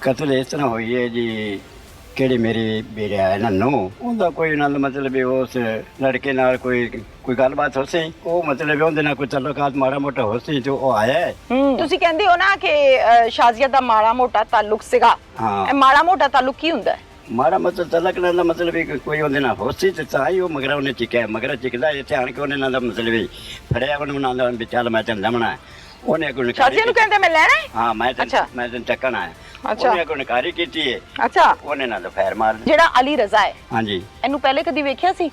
कतल इस तरह हुई है जी ਕਿਹੜੀ ਮੇਰੀ ਬੇੜਾ ਹੈ ਨਾ ਨੂੰ ਉਹਦਾ ਕੋਈ ਨਾਲ ਮਤਲਬ ਉਸ ਲੜਕੇ ਨਾਲ ਕੋਈ ਗੱਲਬਾਤ ਹੋ ਸੀ ਉਹ ਮਤਲਬ ਉਹਦੇ ਨਾਲ ਕੋਈ ਤਲੁਕਾਤ ਮਾੜਾ ਮੋਟਾ ਹੋ ਸੀ ਜੋ ਉਹ ਆਇਆ ਹੈ। ਤੁਸੀਂ ਕਹਿੰਦੇ ਹੋ ਨਾ ਕਿ ਸ਼ਾਜ਼ੀਆ ਦਾ ਮਾੜਾ ਮੋਟਾ ਤਾਲੁਕ ਸੀਗਾ। ਇਹ ਮਾੜਾ ਮੋਟਾ ਤਾਲੁਕ ਕੀ ਹੁੰਦਾ ਹੈ? ਮਾੜਾ ਮਤਲਬ ਤਲਕ ਨਾਲ ਦਾ ਮਤਲਬ ਵੀ ਕੋਈ ਉਹਦੇ ਨਾਲ ਹੋ ਸੀ ਤੇ ਤਾਂ ਹੀ ਉਹ ਮਗਰ ਉਹਨੇ ਚਿਕਿਆ ਮਗਰ ਚਿਕਦਾ ਇੱਥੇ ਆਣ ਕੇ ਉਹਨੇ ਨਾਲ ਦਾ ਮਤਲਬ ਵੀ ਫੜਿਆ ਉਹਨੂੰ ਨਾਲ ਦਾ ਵੀ ਚੱਲ ਮੈਂ ਤੈਨੂੰ ਲਮਣਾ ਉਹਨੇ ਕੋਈ ਸ਼ਾਜ਼ੀਆ ਨੂੰ ਕਹਿੰਦੇ ਮੈਂ ਲੈਣਾ ਹੈ। ਹਾਂ ਮੈਂ ਤੈਨੂੰ ਚੱਕਣਾ ਹੈ। ਅੱਛਾ ਉਹਨੇ ਕੋਈ ਨਕਾਰੀ ਕੀਤੀ ਹੈ। ਅੱਛਾ ਉਹਨੇ ਨਾਲ ਫੈਰ ਮਾਰ ਜਿਹੜਾ ਅਲੀ ਰਜ਼ਾ ਹੈ ਹਾਂਜੀ ਇਹਨੂੰ ਪਹਿਲੇ ਕਦੀ ਵੇਖਿਆ ਸੀ?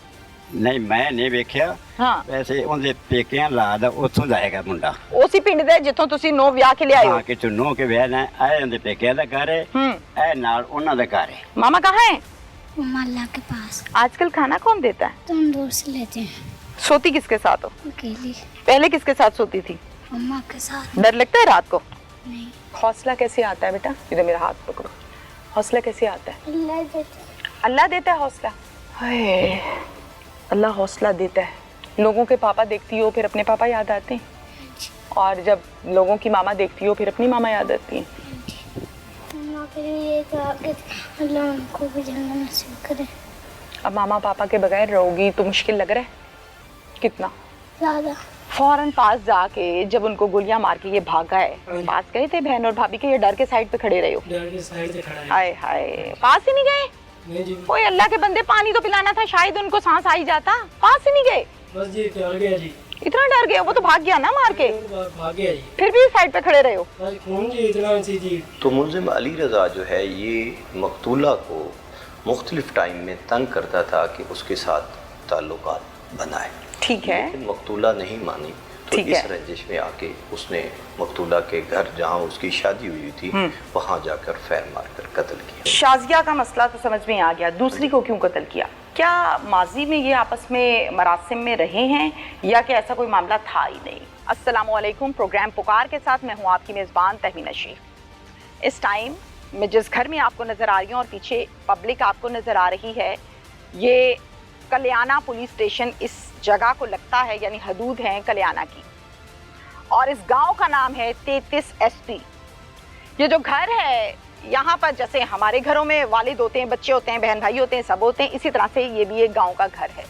ਨਹੀਂ ਮੈਂ ਨਹੀਂ ਵੇਖਿਆ। ਹਾਂ ਵੈਸੇ ਉਹਦੇ ਪੇਕਿਆਂ ਲਾਦ ਉੱਥੋਂ ਦਾ ਹੈਗਾ ਮੁੰਡਾ ਉਸੇ ਪਿੰਡ ਦੇ ਜਿੱਥੋਂ ਤੁਸੀਂ ਨੋ ਵਿਆਹ ਕੇ ਲਿਆਏ ਹੋ। ਹਾਂ ਕਿਥੋਂ ਨੋ ਕੇ ਵਿਆਹ ਨਾ ਆਏ ਉਹਦੇ ਪੇਕਿਆਂ ਦਾ ਘਰ ਹੈ ਇਹ ਨਾਲ ਉਹਨਾਂ ਦਾ घर है। मामा कहाँ है? मम्मा अल्लाह के पास। आजकल खाना कौन देता है? तो हम दूर से लेते हैं। सोती किसके साथ हो? अकेली। पहले किसके साथ सोती थी? मम्मा के साथ। डर लगता है रात को? नहीं। हौसला कैसे आता है बेटा? इधर मेरा हाथ पकड़ो। हौसला कैसे आता है? अल्लाह देते। अल्लाह देता है हौसला। हाय अल्लाह हौसला देता है। लोगों के पापा देखती हो फिर अपने पापा याद आते हैं और जब लोगों की मामा देखती हो फिर अपनी मामा याद आती है। मम्मा के लिए दुआ करते अल्लाह उनको भी जन्नत नसीब करे। अब मामा पापा के बगैर रहोगी तो मुश्किल लग रहा है कितना ज़्यादा। फौरन पास जाके जब उनको गोलियां मार के ये भागा है पास गए थे बहन और भाभी के? ये डर के साइड पे खड़े रहे हो? डर के साइड से खड़ा है। हाय हाय पास ही नहीं गए? नहीं जी कोई अल्लाह के बंदे पानी तो पिलाना था शायद उनको सांस आ ही जाता। पास ही नहीं गए? बस जी डर गया जी। इतना डर गए? वो तो भाग गया ना मार के। भाग गया जी। फिर भी साइड पे खड़े रहे हो? बस खून जी इतना सी जी। तो मुलजिम अली रज़ा जो है ये मकतूला को मुख्तलिफ टाइम में तंग करता था कि उसके साथ ताल्लुकात बनाए। ठीक है। लेकिन मकतूला नहीं मानी तो ठीक इस है। रंजिश में आके उसने मकतूला के घर जहाँ उसकी शादी हुई थी वहाँ जाकर फैर मारकर कत्ल किया। शाजिया का मसला तो समझ में आ गया, दूसरी को क्यों कत्ल किया? क्या माजी में ये आपस में मरासिम में रहे हैं या कि ऐसा कोई मामला था ही नहीं? अस्सलाम वालेकुम, प्रोग्राम पुकार के साथ मैं हूँ आपकी मेज़बान तहमीना शेख। इस टाइम मैं जिस घर में आपको नज़र आ रही हूँ और पीछे पब्लिक आपको नज़र आ रही है, ये कल्याणा पुलिस स्टेशन इस जगह को लगता है, यानी हदूद हैं कल्याणा की, और इस गांव का नाम है 33 SP। ये जो घर है यहाँ पर जैसे हमारे घरों में वालिद होते हैं, बच्चे होते हैं, बहन भाई होते हैं, सब होते हैं, इसी तरह से ये भी एक गांव का घर है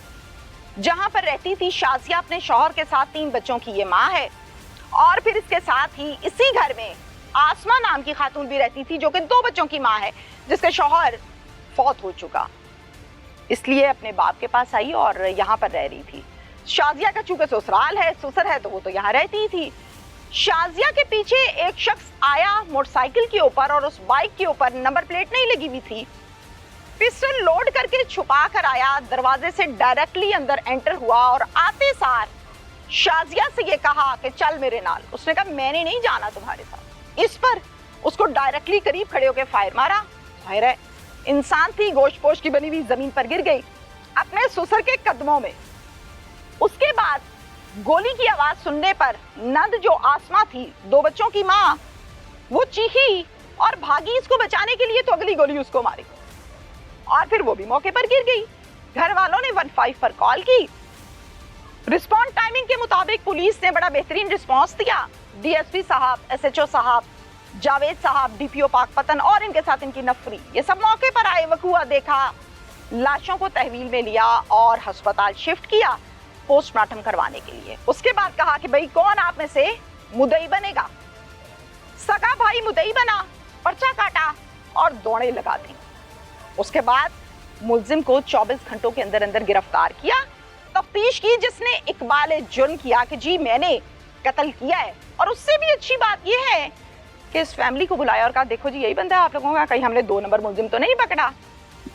जहाँ पर रहती थी शाजिया अपने शौहर के साथ। 3 बच्चों की ये माँ है और फिर इसके साथ ही इसी घर में आसमा नाम की खातून भी रहती थी जो कि 2 बच्चों की माँ है जिसके शौहर फौत हो चुका, इसलिए अपने बाप के पास आई और यहाँ पर रह रही थी। शाजिया का चूंकि ससुराल है, ससुर है, तो वो तो यहाँ रहती ही थी। शाजिया के पीछे एक शख्स आया मोटरसाइकिल के ऊपर और उस बाइक के ऊपर नंबर प्लेट नहीं लगी हुई थी, पिस्टल लोड करके छुपा कर आया, दरवाजे से डायरेक्टली अंदर एंटर हुआ और आते सार शाजिया से ये कहा कि चल मेरे नाल। उसने कहा मैंने नहीं जाना तुम्हारे साथ। इस पर उसको डायरेक्टली करीब खड़े होकर फायर मारा। जाहिर है इंसान थी, गोश्त पोश की बनी हुई, जमीन पर गिर गई अपने ससुर के कदमों में। उसके बाद गोली की आवाज सुनने पर नंद जो आसमा थी, 2 बच्चों की माँ, वो चीखी और भागी इसको बचाने के लिए, तो अगली गोली उसको मारी और फिर वो भी मौके पर गिर गई। घर वालों ने 15 पर कॉल की। रिस्पॉन्ड टाइमिंग के मुताबिक पुलिस ने बड़ा बेहतरीन रिस्पॉन्स दिया। DSP साहब, SHO साहब, जावेद साहब, DPO पाकपतन और इनके साथ इनकी नफरी, ये सब मौके पर आए, वकूआ देखा, लाशों को तहवील में लिया और अस्पताल शिफ्ट किया पोस्टमार्टम करवाने के लिए। उसके बाद कहा कि भाई कौन आप में से मुद्दई बनेगा। सगा भाई मुद्दई बना, पर्चा काटा और दौड़े लगा दी। उसके बाद मुलजिम को 24 घंटों के अंदर अंदर गिरफ्तार किया। तफ्तीश की जिसने इकबाल जुर्म किया कि जी मैंने कत्ल किया है, और उससे भी अच्छी बात यह है कि इस फैमिली को बुलाया और कहा देखो जी यही बंदा है आप लोगों का, कहीं हमने 2 नंबर मुलजिम तो नहीं पकड़ा।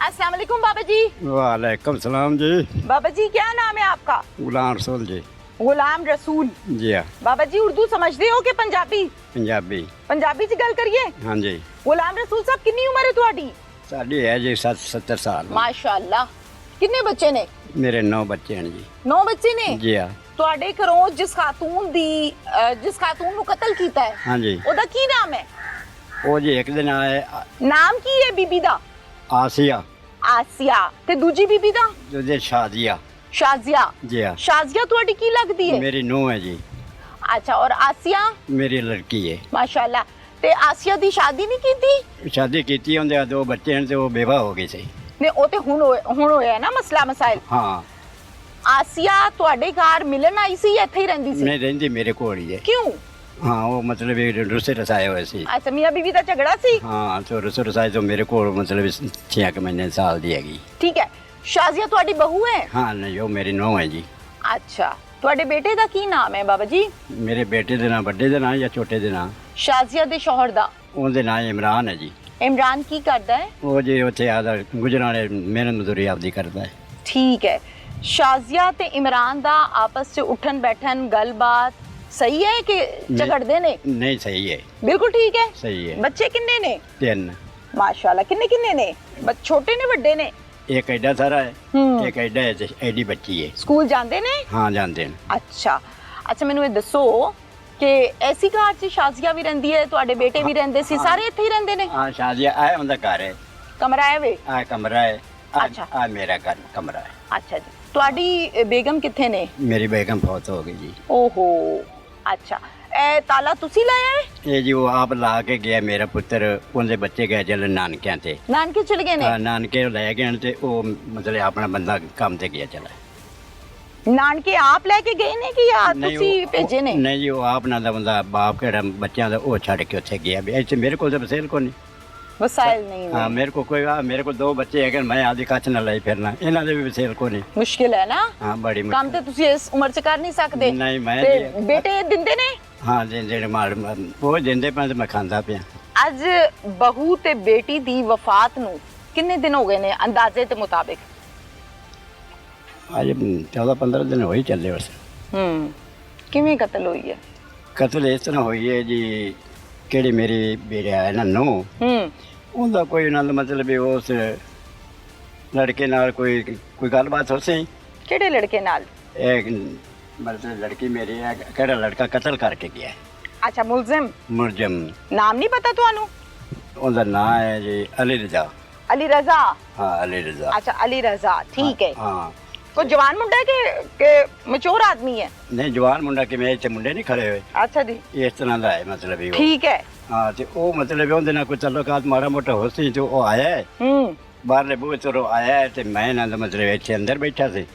अस्सलाम वालेकुम बाबा जी। वालेकुम सलाम जी। बाबा जी क्या नाम है आपका? गुलाम रसूल जी। गुलाम रसूल जी हाँ। बाबा जी उर्दू समझते हो कि पंजाबी? पंजाबी। पंजाबी च गल करिए। हाँ जी। गुलाम रसूल साहब कितनी उम्र है तुम्हारी? साडी है जी 70 साल। माशाअल्लाह। कितने बच्चे ने? मेरे 9 बच्चे हैं जी। 9 बच्चे ने? जी हाँ। ਤੁਹਾਡੇ ਘਰੋਂ ਜਿਸ ਖਾਤੂਨ ਨੂੰ ਕਤਲ ਕੀਤਾ ਹੈ, हाँ जी। ਉਹਦਾ ਕੀ ਨਾਮ ਹੈ? वो जी एक दिन आए ਨਾਮ ਕੀ ਹੈ ਬੀਬੀ ਦਾ? आसिया, ਆਸੀਆ। ਤੇ ਦੂਜੀ ਬੀਬੀ ਦਾ? जो जे शादिया। ਸ਼ਾਜ਼ੀਆ। जी हाँ। ਸ਼ਾਜ਼ੀਆ ਤੁਹਾਡੀ ਕੀ ਲੱਗਦੀ ਹੈ? मेरी नूंह है जी। अच्छा, और आसिया? मेरी लड़की है। माशाल्लाह। ਤੇ ਆਸੀਆ ਦੀ ਸ਼ਾਦੀ ਨਹੀਂ ਕੀਤੀ? ਸ਼ਾਦੀ ਕੀਤੀ, ਉਹਦੇ ਦੋ ਬੱਚੇ ਹਨ ਤੇ ਉਹ ਬੇਵਾ ਹੋ ਗਈ ਸੀ। ਨੇ ਉਹ ਤੇ ਹੁਣ ਹੋਇਆ ਨਾ ਮਸਲਾ ਮਸਾਇਲ। ਹਾਂ, ਆਸੀਆ ਤੁਹਾਡੇ ਘਰ ਮਿਲਣ ਆਈ ਸੀ ਜਾਂ ਇੱਥੇ ਹੀ ਰਹਿੰਦੀ ਸੀ? ਨਹੀਂ ਰਹਿੰਦੀ ਮੇਰੇ ਕੋਲ ਹੀ ਹੈ। ਕਿਉਂ? ਹਾਂ, ਉਹ ਮਤਲਬ ਰੁੱਸੇ ਰਸਾਏ ਹੋਏ ਸੀ। ਅੱਛਾ, ਮੀਆਂ ਬੀਵੀ ਦਾ ਝਗੜਾ ਸੀ। ਹਾਂ, ਤੇ ਰੁੱਸੇ ਰਸਾਏ ਤੋਂ ਮੇਰੇ ਕੋਲ ਮਤਲਬ 6 ਮਹੀਨੇ ਸਾਲ ਦੀ ਹੈਗੀ। ਠੀਕ ਹੈ। ਸ਼ਾਜ਼ੀਆ ਤੁਹਾਡੀ ਬਹੂ ਹੈ? ਹਾਂ, ਨਹੀਂ ਉਹ ਮੇਰੀ ਨੂੰਹ ਹੈ ਜੀ। ਅੱਛਾ, ਤੁਹਾਡੇ ਬੇਟੇ ਦਾ ਕੀ ਨਾਮ ਹੈ ਬਾਬਾ ਜੀ? ਮੇਰੇ ਬੇਟੇ ਦੇ ਨਾਂ, ਵੱਡੇ ਦੇ ਨਾਂ ਜਾਂ ਛੋਟੇ ਦੇ ਨਾਂ? ਸ਼ਾਜ਼ੀਆ ਦੇ ਸ਼ੌਹਰ ਦਾ? ਉਹਦੇ ਨਾਂ ਇਮਰਾਨ ਹੈ ਜੀ। ਇਮਰਾਨ ਕੀ ਕਰਦਾ ਹੈ? ਉਹ ਜੀ ਉੱਥੇ ਆਦਾ ਗੁਜਰਾਲੇ ਮਿਹਨਤ ਮਜ਼ਦੂਰੀ ਆਪਦੀ ਕਰਦਾ ਹੈ। ਠੀਕ ਹੈ। ਸ਼ਾਜ਼ੀਆ ਤੇ ਇਮਰਾਨ ਦਾ ਆਪਸ 'ਚ ਉੱਠਣ ਬੈਠਣ ਗੱਲਬਾਤ ਸਹੀ ਹੈ ਕਿ ਝਗੜਦੇ ਨੇ? ਨਹੀਂ, ਸਹੀ ਹੈ, ਬਿਲਕੁਲ ਠੀਕ ਹੈ। ਸਹੀ ਹੈ। ਬੱਚੇ ਕਿੰਨੇ ਨੇ? 3। ਮਾਸ਼ਾਅੱਲਾ, ਕਿੰਨੇ ਕਿੰਨੇ ਨੇ? ਛੋਟੇ ਨੇ ਵੱਡੇ ਨੇ? ਇੱਕ ਐਡਾ ਸਾਰਾ ਹੈ, ਹੂੰ। ਇੱਕ ਐਡਾ ਹੈ ਤੇ ਐਡੀ ਬੱਚੀ ਹੈ। ਸਕੂਲ ਜਾਂਦੇ ਨੇ? ਹਾਂ, ਜਾਂਦੇ ਨੇ। ਅੱਛਾ ਅੱਛਾ, ਮੈਨੂੰ ਇਹ ਦੱਸੋ ਕਿ ਐਸੀ ਘਰ 'ਚ ਸ਼ਾਜ਼ੀਆ ਵੀ ਰਹਿੰਦੀ ਹੈ, ਤੁਹਾਡੇ ਬੇਟੇ ਵੀ ਰਹਿੰਦੇ ਸੀ, ਸਾਰੇ ਇੱਥੇ ਹੀ ਰਹਿੰਦੇ ਨੇ? ਹਾਂ, ਸ਼ਾਜ਼ੀਆ ਆਇਆ ਉਹਦਾ ਘਰ ਹੈ। ਕਮਰਾ ਹੈ ਵੇ? ਆ ਕਮਰਾ ਹੈ। ਅੱਛਾ। ਆ ਮੇਰਾ ਘਰ ਕਮਰਾ ਹੈ। ਅੱਛਾ ਜੀ। ਤੁਹਾਡੀ ਬੇਗਮ ਕਿੱਥੇ ਨੇ? ਮੇਰੀ ਬੇਗਮ ਫੌਤ ਹੋ ਗਈ ਜੀ। ਓਹੋ, ਅੱਛਾ। ਇਹ ਤਾਲਾ ਤੁਸੀਂ ਲਾਇਆ ਹੈ? ਇਹ ਜੀ ਉਹ ਆਪ ਲਾ ਕੇ ਗਿਆ, ਮੇਰਾ ਪੁੱਤਰ। ਉਹਦੇ ਬੱਚੇ ਗਏ ਚੱਲ ਨਾਨਕਿਆਂ ਤੇ। ਨਾਨਕੇ ਚਲੇ ਗਏ ਨੇ? ਹਾਂ, ਨਾਨਕੇ ਲੈ ਗਏ ਤੇ ਉਹ ਮਤਲਬ ਆਪਣਾ ਬੰਦਾ ਕੰਮ ਤੇ ਗਿਆ ਚਲਾ। ਨਾਨਕੇ ਆਪ ਲੈ ਕੇ ਗਏ ਨੇ ਕਿ ਜਾਂ ਨਹੀਂ, ਤੁਸੀਂ ਉਹ- ਭੇਜੇ ਨੇ? ਨਹੀਂ ਜੀ, ਉਹ ਆਪ ਨਾਲ ਦਾ ਬੰਦਾ ਬਾਪ ਕਿਹੜਾ ਬੱਚਿਆਂ ਦਾ ਉਹ ਛੱਡ ਕੇ ਉੱਥੇ ਗਿਆ ਵੀ। ਇੱਥੇ ਮੇਰੇ ਕੋਲ ਤਾਂ ਵਸੇਲ ਕੋ ਨਹੀਂ। ਵਸਾਇਲ ਨਹੀਂ ਹਾਂ, ਨੇ? ਮੇਰੇ ਕੋਲ ਕੋਈ ਮੇਰੇ ਕੋਲ 2 ਬੱਚੇ ਹੈਗੇ, ਮੈਂ ਆਦੀ ਕੱਚ ਨਾਲ ਲਈ ਫਿਰਨਾ, ਇਹਨਾਂ ਦੇ ਵੀ ਵਸੇਲ ਕੋ ਨਹੀਂ। ਮੁਸ਼ਕਿਲ ਹੈ ਨਾ? ਹਾਂ, ਬੜੀ ਕੰਮ ਤੇ ਤੁਸੀਂ ਇਸ ਉਮਰ 'ਚ ਕਰ ਨਹੀਂ ਸਕਦੇ। ਨਹੀਂ, ਮੈਂ ਤੇ ਜੀ- ਬੇਟੇ ਦਿੰਦੇ ਨੇ? ਹਾਂ, ਜਿਹੜੇ ਮਾਲ ਉਹ ਦਿੰਦੇ ਪਏ ਤੇ ਮੈਂ ਖਾਂਦਾ ਪਿਆ। ਅੱਜ ਬਹੂ ਤੇ ਬੇਟੀ ਦੀ ਵਫਾਤ ਨੂੰ ਕਿੰਨੇ ਦਿਨ ਹੋ ਗਏ ਨੇ ਅੰਦਾਜ਼ੇ ਦੇ ਮੁਤਾਬਿਕ? ਅੱਜ 14-15 ਦਿਨ ਹੋਈ ਚੱਲੇ ਉਸ। ਕਿਵੇਂ ਕਤਲ ਹੋਈ ਹੈ? ਕਤਲ ਇਸ ਤਰ੍ਹਾਂ ਹੋਈ ਹੈ ਜੀ, ਕਿਹੜੀ ਮੇਰੀ ਬੇੜਾ ਹੈ ਨਾ ਨੂੰ, ਉਹਦਾ ਕੋਈ ਨਾਲ ਮਤਲਬ ਵੀ ਉਸ ਲੜਕੇ ਨਾਲ ਕੋਈ ਗੱਲਬਾਤ ਹੋ ਸੀ। ਕਿਹੜੇ ਲੜਕੇ ਨਾਲ? ਇਹ ਮਤਲਬ ਲੜਕੀ ਮੇਰੀ ਹੈ, ਕਿਹੜਾ ਲੜਕਾ ਕਤਲ ਕਰਕੇ ਗਿਆ ਹੈ। ਅੱਛਾ, ਮੁਲਜ਼ਮ? ਮੁਲਜ਼ਮ। ਨਾਮ ਨਹੀਂ ਪਤਾ ਤੁਹਾਨੂੰ? ਉਹਦਾ ਨਾਂ ਹੈ ਜੀ ਅਲੀ ਰਜ਼ਾ। ਅਲੀ ਰਜ਼ਾ? ਹਾਂ, ਅਲੀ ਰਜ਼ਾ। ਅੱਛਾ, ਅਲੀ ਰਜ਼ਾ, ਠੀਕ ਹੈ। ਹਾਂ। ਕੋਈ ਜਵਾਨ ਮੁੰਡਾ ਹੈ ਕਿ ਮਚੋਰ ਆਦਮੀ ਹੈ? ਨਹੀਂ, ਜਵਾਨ ਮੁੰਡਾ ਕਿਵੇਂ, ਇੱਥੇ ਮੁੰਡੇ ਨਹੀਂ ਖੜੇ ਹੋਏ। ਅੱਛਾ ਜੀ, ਇਸ ਤਰ੍ਹਾਂ ਦਾ ਹੈ ਮਤਲਬ ਵੀ ਉਹ। ਠੀਕ ਹੈ। ਹਾਂ, ਤੇ ਉਹ ਮਤਲਬ ਉਹਦੇ ਨਾਲ ਕੋਈ ਤਾਲੁਕਾਤ ਮਾੜਾ ਮੋਟਾ ਹੋ ਸੀ ਤੇ ਉਹ ਆਇਆ ਹੈ। ਬਾਹਰਲੇ ਬੂਹੇ ਤੋਂ ਆਇਆ ਹੈ ਤੇ ਮੈਂ ਇਹਨਾਂ ਦਾ ਮਤਲਬ ਇੱਥੇ ਅੰਦਰ ਬੈਠਾ ਸੀ।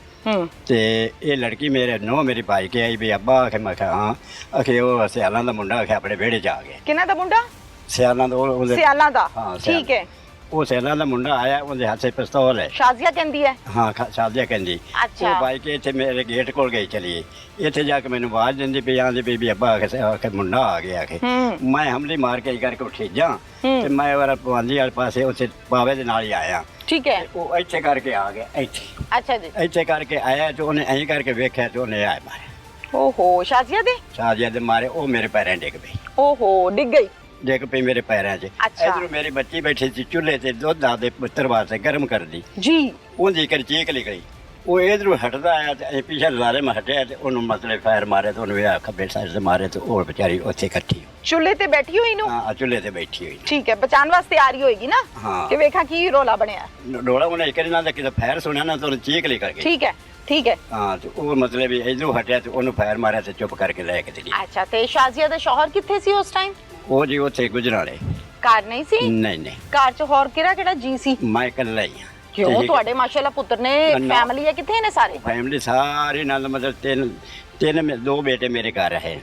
ਤੇ ਇਹ ਲੜਕੀ ਮੇਰੇ ਨੂੰਹ ਮੇਰੀ ਭਾਈ ਕੇ ਆਈ ਵੀ ਅੱਬਾ ਆਖੇ। ਮੈਂ ਕਿਹਾ ਹਾਂ। ਆਖੇ ਉਹ ਸਿਆਲਾਂ ਦਾ ਮੁੰਡਾ ਆਖੇ ਆਪਣੇ ਵਿਹੜੇ 'ਚ ਆ ਗਿਆ। ਕਿਹਨਾਂ ਦਾ ਮੁੰਡਾ? ਸਿਆਲਾਂ ਦਾ ਉਹਦੇ। ਸਿਆਲਾਂ ਦਾ? ਹਾਂ, ਠੀਕ ਹੈ। ਉਹ ਸਿਆਲਾਂ ਦਾ ਮੁੰਡਾ ਆਇਆ, ਉਹਦੇ ਹੱਥ 'ਚ ਪਿਸਤੌਲ ਹੈ। ਸ਼ਾਜ਼ੀਆ ਕਹਿੰਦੀ ਹੈ? ਹਾਂ, ਸ਼ਾਜ਼ੀਆ ਕਹਿੰਦੀ। ਅੱਛਾ। ਉਹ ਭਾਈ ਕੇ ਇੱਥੇ ਮੇਰੇ ਗੇਟ ਕੋਲ ਗਈ ਚਲੀਏ, ਇੱਥੇ ਜਾ ਕੇ ਮੈਨੂੰ ਆਵਾਜ਼ ਦਿੰਦੀ ਪਈ, ਆਂਦੀ ਵੀ ਅੱਬਾ ਆਖੇ ਮੁੰਡਾ ਆ ਗਿਆ ਆਖੇ। ਮੈਂ ਹਮਲੀ ਮਾਰ ਕੇ ਕਰਕੇ ਉੱਠੀ ਜਾ ਤੇ ਮੈਂ ਵਾਲਾ ਪਵਾਂਦੀ ਵਾਲੇ ਪਾਸੇ ਉੱਥੇ ਪਾਵੇ ਦੇ ਨਾਲ ਹੀ ਆਇਆ। ਠੀਕ ਹੈ। ਉਹ ਇੱਥੇ ਕਰਕੇ ਆ ਗਿਆ, ਇੱਥੇ। ਅੱਛਾ ਜੀ। ਇੱਥੇ ਕਰਕੇ ਆਇਆ ਤੇ ਉਹਨੇ ਐਂ ਕਰਕੇ ਵੇਖਿਆ ਤੇ ਉਹਨੇ ਆਏ ਮਾਰੇ। ਓਹੋ, ਸ਼ਾਜ਼ੀਆ ਦੇ? ਸ਼ਾਜ਼ੀਆ ਦੇ ਮਾਰੇ ਉਹ ਮੇਰੇ ਪੈਰਾਂ ਡਿੱਗ ਪਈ। ਓਹੋ, ਡਿੱਗ ਗਈ? ਡਿੱਗ ਪਈ ਮੇਰੇ ਪੈਰਾਂ 'ਚ। ਅੱਛਾ। ਇਧਰੋਂ ਮੇਰੀ ਬੱਚੀ ਬੈਠੀ ਸੀ ਚੁੱਲ੍ਹੇ ਤੇ ਦੁੱਧ ਆਦੇ ਪੁੱਤਰ ਵਾਸਤੇ ਗਰਮ ਕਰਦੀ। ਜੀ। ਉਹਦੀ ਕਰ ਚੀਕ ਨਿਕਲੀ। ਉਹ ਇਧਰੋਂ ਹਟਦਾ ਆਇਆ ਤੇ ਪਿੱਛੇ ਲਾਰੇ ਮੈਂ ਹਟਿਆ ਤੇ ਉਹਨੂੰ ਮਤਲਬ ਫਾਇਰ ਮਾਰੇ ਤੇ ਉਹਨੂੰ ਇਹ ਖੱਬੇ ਸਾਈਡ ਤੇ ਮਾਰੇ ਤੇ ਉਹ ਵਿਚਾਰੀ ਉੱਥੇ ਇਕੱਠੀ। ਚੁੱਲ੍ਹੇ ਤੇ ਬੈਠੀ ਹੋਈ ਨੂੰ? ਹਾਂ, ਚੁੱਲ੍ਹੇ ਤੇ ਬੈਠੀ ਹੋਈ। ਠੀਕ ਹੈ, ਬਚਾਉਣ ਵਾਸਤੇ ਆ ਰਹੀ ਹੋਏਗੀ ਨਾ? ਹਾਂ। ਕਿ ਵੇਖਾਂ ਕੀ ਰੋਲਾ ਬਣਿਆ। ਡੋਲਾ ਉਹਨੇ ਇੱਕ ਨਾਲ ਦਾ ਕਿਤੇ ਫਾਇਰ ਸੁਣਿਆ ਨਾ ਤੇ ਉਹਨੇ ਚੀਕ ਨਿਕਲ ਗਈ। ਠੀਕ ਹੈ, ਠੀਕ ਹੈ। ਹਾਂ, ਤੇ ਉਹ ਮਤਲਬ ਇਧਰੋਂ ਹਟਿਆ ਤੇ ਉਹਨੂੰ ਫਾਇਰ ਮਾਰਿਆ ਤੇ ਚੁੱਪ ਕਰਕੇ ਲੈ ਕੇ ਚਲੀ। ਅੱਛਾ, ਤੇ ਸ਼ਾਜ਼ੀਆ ਦਾ ਸ਼ੌਹਰ ਕਿੱਥੇ ਸੀ ਉਸ ਟਾਈਮ? ਉਹ ਜੀ ਉੱਥੇ ਗੁਜਰਾਲੇ। ਘਰ ਨਹੀਂ ਸੀ? ਨਹੀਂ ਨਹੀਂ, ਘਰ 'ਚ ਹੋਰ ਕਿਹੜਾ ਜੀ ਸੀ? ਮੈਂ ਇਕੱਲਾ ਹੀ ਹਾਂ। ਕਿਉਂ, ਤੁਹਾਡੇ ਮਾਸ਼ਾਅੱਲਾ ਪੁੱਤਰ ਨੇ, ਫੈਮਿਲੀ ਹੈ, ਕਿੱਥੇ ਨੇ ਸਾਰੇ? ਫੈਮਿਲੀ ਸਾਰੀ ਨਾਲ ਮਤਲਬ 2 ਬੇਟੇ ਮੇਰੇ ਘਰ ਹੈ।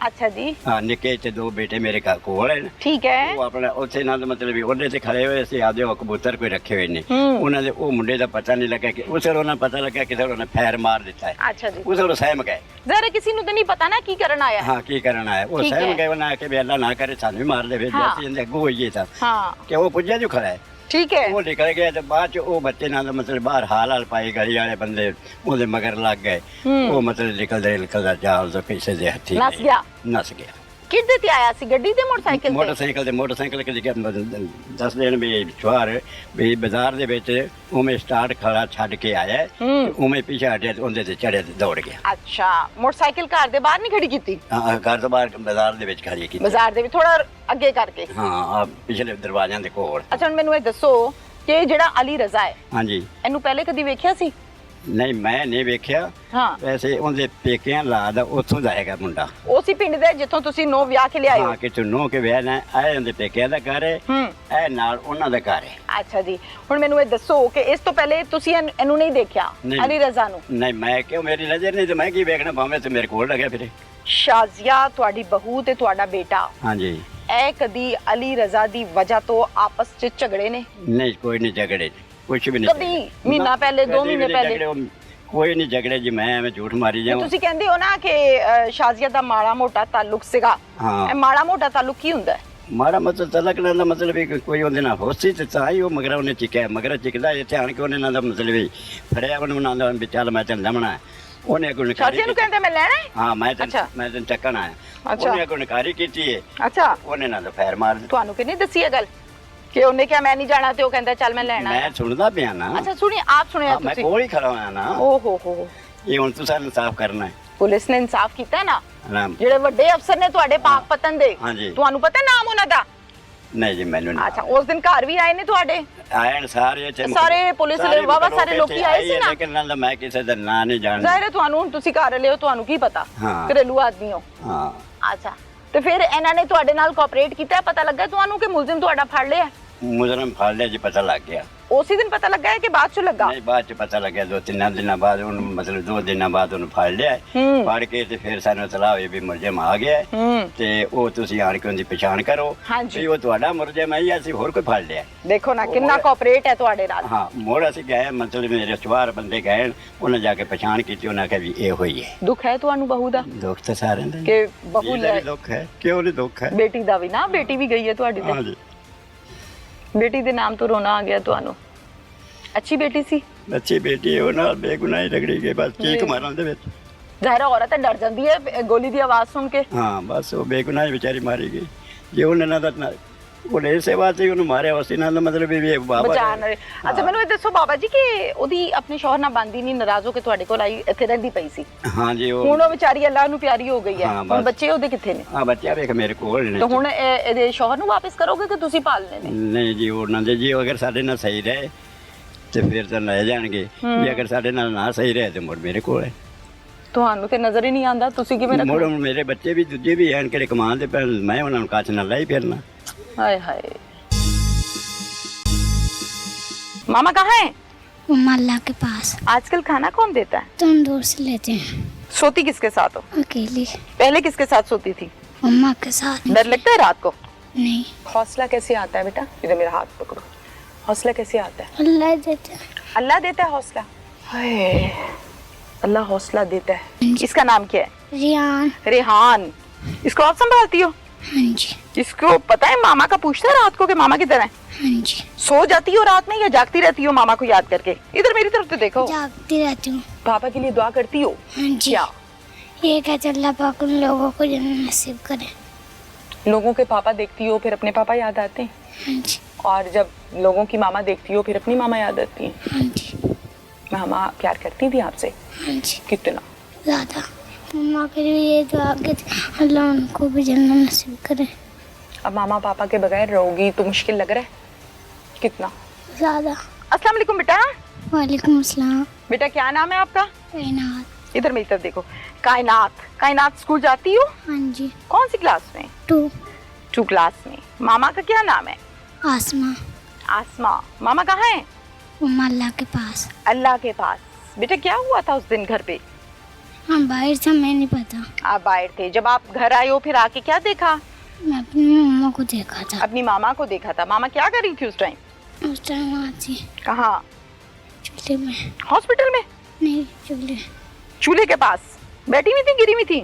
ਅੱਛਾ ਜੀ। ਹਾਂ, ਨਿੱਕੇ ਤੇ 2 ਬੇਟੇ ਮੇਰੇ ਘਰ ਕੋਲ ਹਨ। ਠੀਕ ਹੈ। ਉਹ ਆਪਣਾ ਉੱਥੇ ਨਾਲ ਮਤਲਬ ਵੀ ਉਹਦੇ ਤੇ ਖੜੇ ਹੋਏ ਸੀ, ਆਦੇ ਉਹ ਕਬੂਤਰ ਕੋਈ ਰੱਖੇ ਹੋਏ ਨੇ। ਉਹਨਾਂ ਦੇ ਉਹ ਮੁੰਡੇ ਦਾ ਪਤਾ ਨਹੀਂ ਲੱਗਾ ਕਿ ਉਸ ਉਹਨਾਂ ਪਤਾ ਲੱਗਾ ਕਿ ਉਹਨੇ ਫੈਰ ਮਾਰ ਦਿੱਤਾ ਹੈ। ਅੱਛਾ ਜੀ। ਉਸ ਨੂੰ ਸਹਿਮ ਗਏ। ਜ਼ਰਾ ਕਿਸੇ ਨੂੰ ਤਾਂ ਨਹੀਂ ਪਤਾ ਨਾ ਕੀ ਕਰਨ ਆਇਆ ਹੈ। ਹਾਂ, ਕੀ ਕਰਨ ਆਇਆ ਉਹ ਠੀਕ ਸਹਿਮ ਹੈ। ਗਏ। ਉਹਨਾਂ ਕਿ ਵੀ ਅੱਲਾ ਨਾ ਕਰੇ ਸਾਨੂੰ ਵੀ ਮਾਰ ਦੇਵੇ, ਹਾਂ। ਜੈਸੇ ਇਹਦੇ ਅੱਗੋਂ ਹੋਈਏ ਤਾਂ ਹਾਂ, ਕਿ ਉਹ ਪੁੱਜਿਆ ਜੋ ਖੜਾ ਹੈ। ਠੀਕ ਹੈ। ਉਹ ਨਿਕਲ ਗਿਆ ਤੇ ਬਾਅਦ ਚ ਉਹ ਬੱਚੇ ਨਾਲ ਮਤਲਬ ਬਾਹਰ ਹਾਲ ਪਾਈ, ਗਲੀ ਵਾਲੇ ਬੰਦੇ ਉਹਦੇ ਮਗਰ ਲੱਗ ਗਏ। ਉਹ ਮਤਲਬ ਨਿਕਲਦਾ ਜਾਲ ਤੋਂ ਪਿੱਛੇ ਦੇ ਹੱਥੀ ਨੱਸ ਗਿਆ? ਨੱਸ ਗਿਆ। ਕਿੱਦੇ ਤੇ ਆਇਆ ਸੀ, ਗੱਡੀ ਤੇ ਮੋਟਰਸਾਈਕਲ ਤੇ? ਮੋਟਰਸਾਈਕਲ ਕਿ ਦੱਸ ਦੇਣ ਵੀ ਛੁਆਰ ਵੀ ਬਾਜ਼ਾਰ ਦੇ ਵਿੱਚ ਉਵੇਂ ਸਟਾਰਟ ਖੜਾ ਛੱਡ ਕੇ ਆਇਆ ਤੇ ਉਵੇਂ ਪਿੱਛੇ ਹਟਿਆ ਤੇ ਉਹਦੇ ਤੇ ਚੜਿਆ ਤੇ ਦੌੜ ਗਿਆ। ਅੱਛਾ, ਮੋਟਰਸਾਈਕਲ ਘਰ ਦੇ ਬਾਹਰ ਨਹੀਂ ਖੜੀ ਕੀਤੀ? ਹਾਂ, ਘਰ ਤੋਂ ਬਾਹਰ ਬਾਜ਼ਾਰ ਦੇ ਵਿੱਚ ਖੜੀ ਕੀਤੀ। ਬਾਜ਼ਾਰ ਦੇ ਵਿੱਚ ਥੋੜਾ ਅੱਗੇ ਕਰਕੇ? ਹਾਂ, ਆ ਪਿਛਲੇ ਦਰਵਾਜ਼ਿਆਂ ਦੇ ਕੋਲ। ਅੱਛਾ, ਹੁਣ ਮੈਨੂੰ ਇਹ ਦੱਸੋ ਕਿ ਜਿਹੜਾ ਅਲੀ ਰਜ਼ਾ ਹੈ, ਹਾਂਜੀ। ਇਹਨੂੰ ਪਹਿਲੇ ਕਦੀ ਵੇਖਿਆ ਸੀ? ਨਹੀਂ ਮੈਂ ਨਹੀਂ ਵੇਖਿਆ। ਹਾਂ ਵੈਸੇ ਉਹਦੇ ਪੇਕਿਆਂ ਲਾਦ ਉੱਥੋਂ ਦਾ ਹੈਗਾ ਮੁੰਡਾ। ਉਸੇ ਪਿੰਡ ਦੇ ਜਿੱਥੋਂ ਤੁਸੀਂ ਨੋ ਵਿਆਹ ਕੇ ਲਿਆਏ ਹੋ। ਹਾਂ ਕਿ ਚੁੰਨੋ ਕੇ ਵਿਆਹ ਨਾ ਇਹ ਉਹਦੇ ਪੇਕਿਆਂ ਦਾ ਘਰ ਹੈ, ਇਹ ਨਾਲ ਉਹਨਾਂ ਦਾ ਘਰ ਹੈ। ਅੱਛਾ ਜੀ, ਹੁਣ ਮੈਨੂੰ ਇਹ ਦੱਸੋ ਕਿ ਇਸ ਤੋਂ ਪਹਿਲੇ ਤੁਸੀਂ ਇਹਨੂੰ ਨਹੀਂ ਦੇਖਿਆ, ਨਹੀਂ। ਅਲੀ ਰਜ਼ਾ ਨੂੰ? ਨਹੀਂ ਮੈਂ ਕਿਉਂ, ਮੇਰੀ ਨਜ਼ਰ ਨਹੀਂ ਤੇ ਮੈਂ ਕੀ ਵੇਖਣਾ, ਭਾਵੇਂ ਤੇ ਮੇਰੇ ਕੋਲ ਲੱਗਿਆ ਫਿਰੇ। ਸ਼ਾਜ਼ੀਆ ਤੁਹਾਡੀ ਬਹੂ ਤੇ ਤੁਹਾਡਾ ਬੇਟਾ, ਹਾਂਜੀ। ਇਹ ਕਦੀ ਅਲੀ ਰਜ਼ਾ ਦੀ ਵਜ੍ਹਾ ਤੋਂ ਆਪਸ 'ਚ ਝਗੜੇ ਨੇ? ਨਹੀਂ ਕੋਈ ਨਹੀਂ ਝਗੜੇ, ਕੁਛ ਵੀ ਨਹੀਂ। ਕਦੀ ਮਹੀਨਾ ਪਹਿਲੇ, 2 ਮਹੀਨੇ ਪਹਿਲੇ? ਕੋਈ ਨਹੀਂ ਝਗੜੇ ਜੀ, ਮੈਂ ਐਵੇਂ ਝੂਠ ਮਾਰੀ ਜਾਵਾਂ। ਤੁਸੀਂ ਕਹਿੰਦੇ ਹੋ ਨਾ ਕਿ ਸ਼ਾਜ਼ੀਆ ਦਾ ਮਾੜਾ ਮੋਟਾ ਤਾਲੁਕ ਸੀਗਾ। ਹਾਂ। ਇਹ ਮਾੜਾ ਮੋਟਾ ਤਾਲੁਕ ਕੀ ਹੁੰਦਾ ਹੈ? ਮਾੜਾ ਮਤਲਬ ਤਲਕ ਲੈਣ ਦਾ ਮਤਲਬ ਵੀ ਕੋਈ ਉਹਦੇ ਨਾਲ ਹੋਸੀ ਤੇ ਤਾਂ ਹੀ ਉਹ ਮਗਰ ਉਹਨੇ ਚਿਕਿਆ, ਮਗਰ ਚਿਕਦਾ ਇੱਥੇ ਆਣ ਕੇ ਉਹਨੇ ਨਾਲ ਦਾ ਮਤਲਬ ਵੀ ਫੜਿਆ ਉਹਨੂੰ ਨਾਲ ਦਾ ਵੀ ਚੱਲ ਮੈਂ ਤੈਨੂੰ ਲਮਣਾ। ਉਹਨੇ ਕੋਈ ਸ਼ਾਜ਼ੀਆ ਨੂੰ ਕਹਿੰਦੇ ਮੈਂ ਲੈਣਾ ਹੈ? ਹਾਂ ਮੈਂ ਅੱਛਾ। ਤੈਨੂੰ ਚੱਕਣ ਆਇਆ। ਅੱਛਾ। ਉਹਨੇ ਕੋਈ ਨਕਾਰੀ ਕੀਤੀ ਹੈ, ਅੱਛਾ, ਉਹਨੇ ਨਾਲ ਦਾ ਫੈਰ ਮਾਰ ਦਿੱਤਾ। ਤੁਹਾਨੂੰ ਕਿਹਨੇ ਦੱਸੀ ਇਹ ਗੱਲ ਕਿ ਉਹਨੇ ਕਿਹਾ ਮੈਂ ਨਹੀਂ ਜਾਣਾ ਤੇ ਉਹ ਕਹਿੰਦਾ ਚੱਲ ਮੈਂ ਲੈਣਾ ਹੈ? ਮੈਂ ਸੁਣਦਾ ਪਿਆ ਨਾ। ਅੱਛਾ ਸੁਣਿए, ਆਪ ਸੁਣਿਆ ਮੈਂ ਤੁਸੀਂ? ਕੋਲ ਹੀ ਖੜਾ ਹੋਇਆ ਨਾ। ਓ ਹੋ ਇਹ ਹੁਣ ਤੁਸੀਂ ਇਨਸਾਫ ਕਰਨਾ ਹੈ। ਪੁਲਿਸ ਨੇ ਇਨਸਾਫ ਕੀਤਾ ਹੈ ਨਾ? ਆਰਾਮ। ਜਿਹੜੇ ਵੱਡੇ ਅਫਸਰ ਨੇ ਤੁਹਾਡੇ ਪਾਕ ਪਤਨ ਦੇ, ਹਾਂਜੀ। ਤੁਹਾਨੂੰ ਪਤਾ ਨਾਮ ਉਹਨਾਂ ਦਾ? ਨਹੀਂ ਜੀ ਮੈਨੂੰ ਨਹੀਂ। ਅੱਛਾ, ਉਸ ਦਿਨ ਘਰ ਵੀ ਆਏ ਨੇ ਤੁਹਾਡੇ? ਆਏ ਸਾਰੇ ਇੱਥੇ ਸਾਰੇ ਪੁਲਿਸ ਦੇ ਵਾਵਾ ਸਾਰੇ ਲੋਕੀ ਆਏ ਸੀ ਨਾ? ਲੇਕਿਨ ਨਾਲ ਦਾ ਮੈਂ ਕਿਸੇ ਦਾ ਨਾਂ ਨਹੀਂ ਜਾਣਦਾ। ਜ਼ਾਹਿਰ ਹੈ ਤੁਹਾਨੂੰ, ਹੁਣ ਤੁਸੀਂ ਘਰ ਲਿਓ, ਤੁਹਾਨੂੰ ਕੀ ਪਤਾ, ਹਾਂ। ਘਰੇਲੂ ਆਦਮੀ ਹੋ। ਹਾਂ। ਅੱਛਾ, ਤੇ ਫਿਰ ਇਹਨਾਂ ਨੇ ਤੁਹਾਡੇ ਨਾਲ ਕੋਆਪਰੇਟ ਕੀਤਾ, ਪਤਾ ਲੱਗਾ ਤੁਹਾਨੂੰ ਕਿ ਮੁਲਜ਼ਮ ਤੁਹਾਡਾ ਫੜ ਲਿਆ? ਮੁਜਰਮ ਫੜ ਲਿਆ ਜੀ, ਪਤਾ ਲੱਗ ਗਿਆ। ਉਸੇ ਦਿਨ ਪਤਾ ਲੱਗਾ ਹੈ ਕਿ ਬਾਅਦ ਚ ਲੱਗਾ? ਨਹੀਂ ਬਾਅਦ ਚ ਪਤਾ ਲੱਗਿਆ, 2-3 ਦਿਨਾਂ ਬਾਅਦ ਉਹਨੂੰ, ਮਤਲਬ 2 ਦਿਨਾਂ ਬਾਅਦ ਉਹਨੂੰ ਫੜ ਲਿਆ। ਫੜ ਕੇ ਤੇ ਫਿਰ ਸਾਨੂੰ ਇਤਲਾਹ ਹੋਈ ਵੀ ਮੁਲਜ਼ਮ ਆ ਗਿਆ ਹੈ ਤੇ ਉਹ ਤੁਸੀਂ ਆਣ ਕੇ ਉਹਦੀ ਪਛਾਣ ਕਰੋ। ਹਾਂਜੀ। ਵੀ ਉਹ ਤੁਹਾਡਾ ਮੁਲਜ਼ਮ ਹੈ ਜਾਂ ਅਸੀਂ ਹੋਰ ਕੋਈ ਫੜ ਲਿਆ। ਦੇਖੋ ਨਾ ਕਿੰਨਾ ਕੋਆਪਰੇਟ ਹੈ ਤੁਹਾਡੇ ਨਾਲ। ਹਾਂ, ਮੋੜ ਅਸੀਂ ਗਏ, ਮਤਲਬ ਮੇਰੇ 4 ਬੰਦੇ ਗਏ, ਉਹਨਾਂ ਜਾ ਕੇ ਪਛਾਣ ਕੀਤੀ, ਉਹਨਾਂ ਕਿਹਾ ਵੀ ਇਹ ਹੋਈ ਹੈ। ਦੁੱਖ ਹੈ ਤੁਹਾਨੂੰ ਬਹੂ ਦਾ? ਦੁੱਖ ਤਾਂ ਸਾਰਿਆਂ ਦਾ ਕਿ ਬਹੂ ਇਹਦਾ ਵੀ ਦੁੱਖ ਹੈ, ਕਿਉਂ ਨਹੀਂ ਦੁੱਖ ਹੈ। ਬੇਟੀ ਦਾ ਵੀ ਨਾ, ਬੇਟੀ ਵੀ ਗਈ ਹੈ ਤੁਹਾਡੀ ਤੇ। ਹਾਂਜੀ। ਬੇਟੀ ਦੇ ਨਾਮ ਤੋਂ ਰੋਣਾ ਆ ਗਿਆ ਤੁਹਾਨੂੰ? ਅੱਛੀ ਬੇਟੀ ਸੀ? ਅੱਛੀ ਬੇਟੀ ਹੈ, ਉਹ ਨਾਲ ਬੇਗੁਨਾਹੀ ਰਗੜੀ ਗਈ, ਬਸ ਚੀਕ ਮਾਰਨ ਦੇ ਵਿੱਚ। ਜ਼ਾਹਿਰ ਔਰਤ ਡਰ ਜਾਂਦੀ ਹੈ ਗੋਲੀ ਦੀ ਆਵਾਜ਼ ਸੁਣ ਕੇ। ਹਾਂ ਬਸ ਉਹ ਬੇਗੁਨਾਹੀ ਵਿਚਾਰੀ ਮਾਰੀ ਗਈ। ਜੇ ਉਹਨੇ ਨਾ ਤਾਂ ਉਹਨੇ ਇਸੇ ਵਾਸਤੇ ਉਹਨੂੰ ਮਾਰਿਆ, ਉਸੇ ਨਾਲ ਮਤਲਬ ਵੀ ਬਾਬਾ ਬਚਾਣ ਰਹੇ। ਅੱਛਾ ਮੈਨੂੰ ਇਹ ਦੱਸੋ ਬਾਬਾ ਜੀ ਕਿ ਉਹਦੀ ਆਪਣੇ ਸ਼ੌਹਰ ਨਾਲ ਬੰਦੀ ਨਹੀਂ, ਨਾਰਾਜ਼ ਹੋ ਕੇ ਤੁਹਾਡੇ ਕੋਲ ਆਈ, ਇੱਥੇ ਰਹਿੰਦੀ ਪਈ ਸੀ? ਹਾਂ ਜੀ। ਹੁਣ ਉਹ ਵਿਚਾਰੀ ਅੱਲਾਹ ਨੂੰ ਪਿਆਰੀ ਹੋ ਗਈ ਹੈ। ਹਾਂ, ਹੁਣ ਬਸ। ਬੱਚੇ ਉਹਦੇ ਕਿੱਥੇ ਨੇ? ਹਾਂ ਬੱਚਾ ਵੇਖ ਮੇਰੇ ਕੋਲ ਨੇ। ਤਾਂ ਹੁਣ ਇਹਦੇ ਸ਼ੌਹਰ ਨੂੰ ਵਾਪਸ ਕਰੋਗੇ ਕਿ ਤੁਸੀਂ ਪਾਲਨੇ ਨੇ? ਨਹੀਂ ਜੀ, ਉਹਨਾਂ ਦੇ ਜੀ ਅਗਰ ਸਾਡੇ ਨਾਲ ਸਹੀ ਰਹੇ ਤੇ ਫਿਰ ਤਾਂ ਲੈ ਜਾਣਗੇ, ਜੇ ਅਗਰ ਸਾਡੇ ਨਾਲ ਨਾ ਸਹੀ ਰਹੇ ਤੇ ਮੁੜ ਮੇਰੇ ਕੋਲ ਹੈ। ਤੁਹਾਨੂੰ ਤੇ ਨਜ਼ਰ ਹੀ ਨਹੀਂ ਆਉਂਦਾ, ਤੁਸੀਂ ਕਿਵੇਂ ਮੁੜ ਰੱਖੋਗੇ? ਮੇਰੇ ਬੱਚੇ ਵੀ ਦੂਜੇ ਵੀ ਹਨ ਕਿਹੜੇ ਕਮਾਨ ਦੇ ਪੈਣ, ਮੈਂ ਉਹਨਾਂ ਨੂੰ ਕੱਚ ਨਾਲ ਲੈ ਫਿਰਨਾ। हाय हाय। मामा कहाँ है? मम्मा अल्लाह के पास। आजकल खाना कौन देता है? तंदूर से लेते हैं। सोती किसके साथ हो? अकेली। पहले किसके साथ सोती थी? मम्मा के साथ। डर लगता है रात को? नहीं। हौसला कैसे आता है बेटा? इधर मेरा हाथ पकड़ो। हौसला कैसे आता है? अल्लाह देता है। अल्लाह देता है हौसला। हाय, अल्लाह हौसला देता है। इसका नाम क्या है? रियान। रेहान। इसको आप संभालती हो? हाँ जी। इसको पता है मामा का पूछता है रात को कि मामा किधर है? हाँ जी। सो जाती हो रात में या जागती रहती हो मामा को याद करके? इधर मेरी तरफ तो देखो। जागती रहती हूँ। पापा के लिए दुआ करती हो? हाँ जी। क्या? ये कहते अल्लाह पाक उन लोगों को जन्नत नसीब करे। लोगों के पापा देखती हो फिर अपने पापा याद आते हैं, हाँ जी। और जब लोगों की मामा देखती हो फिर अपनी मामा याद आती है। हाँ जी। मामा प्यार करती थी आपसे? हाँ जी। कितना? ज़्यादा। मम्मा के लिए ये दुआ कि अल्लाह उनको भी जन्नत नसीब करे। अब मामा पापा के बगैर रहोगी तो मुश्किल लग रहा है? कितना? ज़्यादा। अस्सलाम वालेकुम बेटा। वालेकुम अस्सलाम। बेटा क्या नाम है आपका? कायनात। इधर मेरी तरफ देखो। कायनात। कायनात स्कूल जाती हो? हाँ जी। कौन सी क्लास में? 2। क्लास में। मामा का क्या नाम है? आसमां। आसमा। मामा कहाँ है? मम्मा अल्लाह के पास। अल्लाह के पास। बेटा क्या हुआ था उस दिन घर पे? हाँ बाहर से मैं नहीं पता। आप बाहर थे, जब आप घर आए हो फिर आके क्या देखा? मैं अपनी मम्मा को देखा था। अपनी मामा को देखा था। मामा क्या कर रही थी उस टाइम? उस टाइम वहाँ थी कहाँ? चूल्हे में। हॉस्पिटल में? नहीं चूल्हे। चूल्हे के पास बैठी हुई थी, गिरी हुई थी?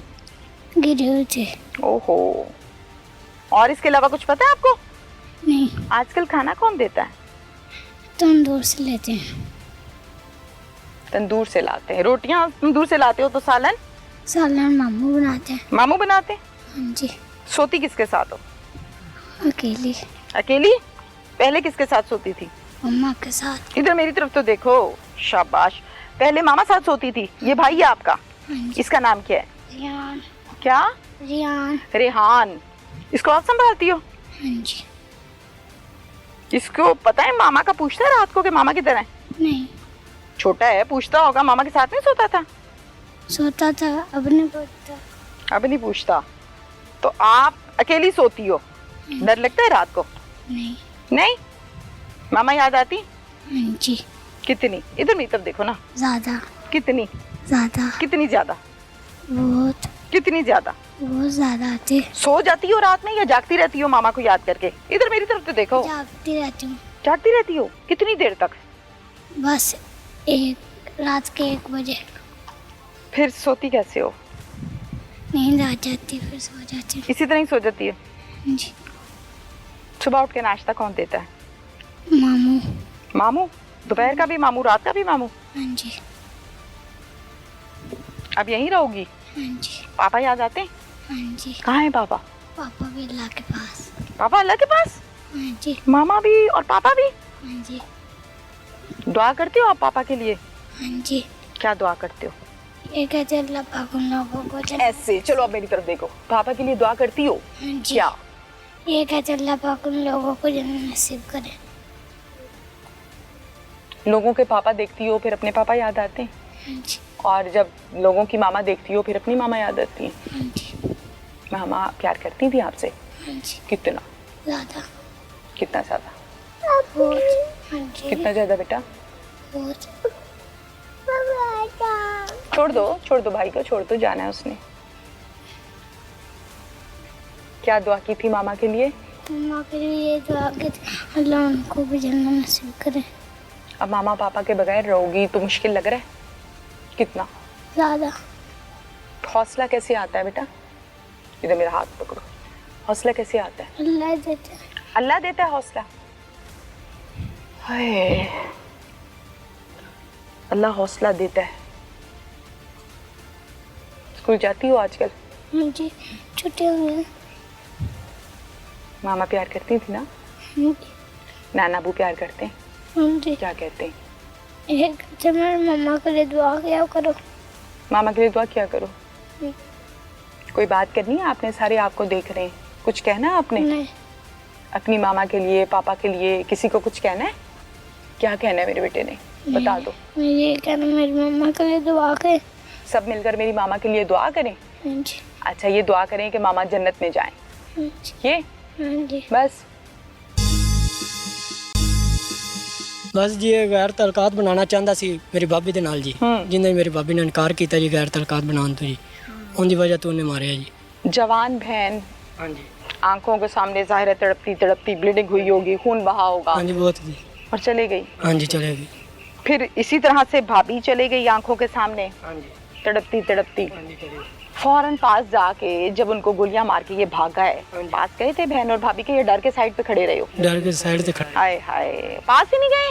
गिरे हुए थे। ओहो। और इसके अलावा कुछ पता है आपको? नहीं। आजकल खाना कौन देता है? तंदूर से लेते हैं। तंदूर से लाते हैं। रोटियां तंदूर से लाते हो तो सालन? सालन मामू बनाते हैं। मामू बनाते हैं? हाँ जी। सोती किसके साथ हो? अकेली। अकेली? पहले किसके साथ सोती थी? मम्मा के साथ। इधर मेरी तरफ तो देखो। शाबाश। पहले मामा साथ सोती थी। ये भाई है आपका? हाँ जी। इसका नाम क्या है? रियान। क्या? रियान। रेहान। इसको आप संभालती हो? हाँ जी। इसको पता है मामा का पूछता है रात को कि मामा किधर है? नहीं। छोटा है, पूछता होगा मामा के साथ नहीं सोता था? सोता था, अब नहीं पूछता। अब नहीं पूछता। तो आप अकेली सोती हो, डर लगता है रात को? नहीं। नहीं? मामा याद आती? हाँ जी। कितनी? इधर मेरी तरफ देखो ना। ज्यादा। कितनी? ज्यादा। कितनी ज्यादा? बहुत। कितनी ज्यादा? बहुत ज्यादा आते। सो जाती हो रात में या जागती रहती हो मामा को याद करके? इधर मेरी तरफ तो देखो। जागती रहती हूँ। जागती रहती हो? कितनी देर तक? बस रात के 1 बजे। फिर सोती कैसे हो? नींद आ जाती, फिर सो जाती हूँ। इसी तरह ही सो जाती है? हाँ जी। सुबह उठ के नाश्ता कौन देता है? मामू। मामू? दोपहर का भी मामू, रात का भी मामू? हाँ जी। अब यहीं रहोगी? हाँ जी। पापा याद आते हैं? हाँ जी। कहाँ है पापा? पापा भी अल्लाह के पास। पापा अल्लाह के पास? हाँ जी। मामा भी और पापा भी? हाँ जी। दुआ करते हो आप पापा के लिए? हाँ जी। क्या दुआ करते हो? ये कहते अल्लाह पाक उन लोगों को ऐसे चलो अब मेरी तरफ देखो। पापा के लिए दुआ करती हो? हाँ जी। क्या? ये कहते अल्लाह पाक उन लोगों को जन्नत नसीब करे। लोगों के पापा देखती हो फिर अपने पापा याद आते हैं? हाँ जी। और जब लोगों की मामा देखती हो फिर अपनी मामा याद आती है? हाँ जी। मामा प्यार करती थी आपसे? हाँ जी। कितना? ज्यादा। कितना ज्यादा? बहुत। हाँ जी। कितना ज्यादा बेटा? बहुत। छोड़ दो भाई को, छोड़ दो, जाना है उसने। क्या दुआ की थी मामा के लिए? मामा के लिए ये दुआ की थी अल्लाह उनको भी जन्नत नसीब करे। अब मामा पापा के बगैर रहोगी तो मुश्किल लग रहा है? कितना ज्यादा। हौसला कैसे आता है बेटा? इधर मेरा हाथ पकड़ो। हौसला कैसे आता है? अल्लाह देता है। अल्लाह देता है हौसला। हाय, अल्लाह हौसला देता है। स्कूल जाती हो आजकल? हाँ जी। छुट्टी हो गई। मामा प्यार करती थी ना? हाँ जी। नाना अबू प्यार करते हैं? हाँ जी। क्या कहते हैं? ये कहते मेरे मम्मा के लिए दुआ किया करो। मामा के लिए दुआ क्या करो? हम्म। कोई बात करनी है आपने? सारे आपको देख रहे हैं, कुछ कहना है आपने? नहीं। अपनी मामा के लिए, पापा के लिए, किसी को कुछ कहना है? क्या कहना है मेरे बेटे ने? बता दो। मैं ये कहना मेरी मम्मा के लिए दुआ करें। सब मिलकर मेरी मामा के लिए दुआ करें। हाँ जी। अच्छा, ये दुआ करें कि मामा जन्नत में जाएं। हाँ जी। ये हाँ जी। बस? बस जी ਇਹ ਗੈਰ ਤਲਕਾਤ ਬਣਾਉਣਾ ਚਾਹੁੰਦਾ ਸੀ ਮੇਰੀ ਭਾਬੀ ਦੇ ਨਾਲ ਜੀ ਜਿੰਨੇ ਮੇਰੀ ਭਾਬੀ ਨੇ ਇਨਕਾਰ ਕੀਤਾ ਜੀ ਗੈਰ ਤਲਕਾਤ ਬਣਾਉਣ ਤੋਂ ਜੀ ਉਹਦੀ ਵਜ੍ਹਾ ਤੋਂ ਉਹਨੇ ਮਾਰਿਆ ਜੀ। जवान बहन हाँ जी। आंखों के सामने जाहिर है तड़पती तड़पती ब्लीडिंग हुई होगी, खून बहा होगा हाँ जी बहुत जी। और चले गई। हाँ जी चलेगी। फिर इसी तरह से भाभी चले गई आंखों के सामने हाँ जी। तड़पती तड़पती। हाँ जी चलेगी। फौरन पास जाके जब उनको गोलियां मार के ये भागा है, पास गए थे बहन और भाभी के या डर के साइड पे खड़े रहे हो? डर के साइड से खड़ा। हाय हाय, पास ही नहीं गए?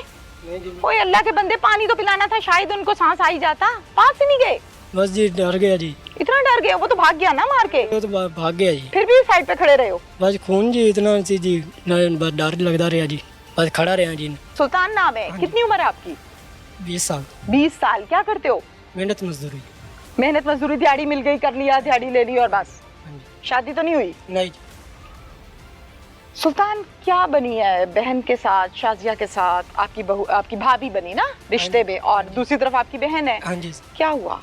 कोई अल्लाह के बंदे, पानी तो पिलाना था, शायद उनको सांस आई जाता। पास ही नहीं गए? बस जी डर गया जी। इतना डर गए? वो तो भाग गया ना मार के। वो तो भाग गया जी। फिर भी साइड पे खड़े रहे हो? बस खून जी इतना सी जी बस डर लगता रहा जी, बस खड़ा रहा जी। सुल्तान नाम है। कितनी उम्र है आपकी? 20 साल। 20 साल। क्या करते हो? मेहनत मजदूरी। मेहनत मजदूरी, दिहाड़ी मिल गई, कर लिया, दिहाड़ी ले ली और बस। हाँ जी। शादी तो नहीं हुई? नहीं। सुल्तान क्या बनी है बहन के साथ, शाजिया के साथ? आपकी बहू, आपकी भाभी बनी ना रिश्ते में, और दूसरी तरफ आपकी बहन है। हाँ जी। क्या हुआ?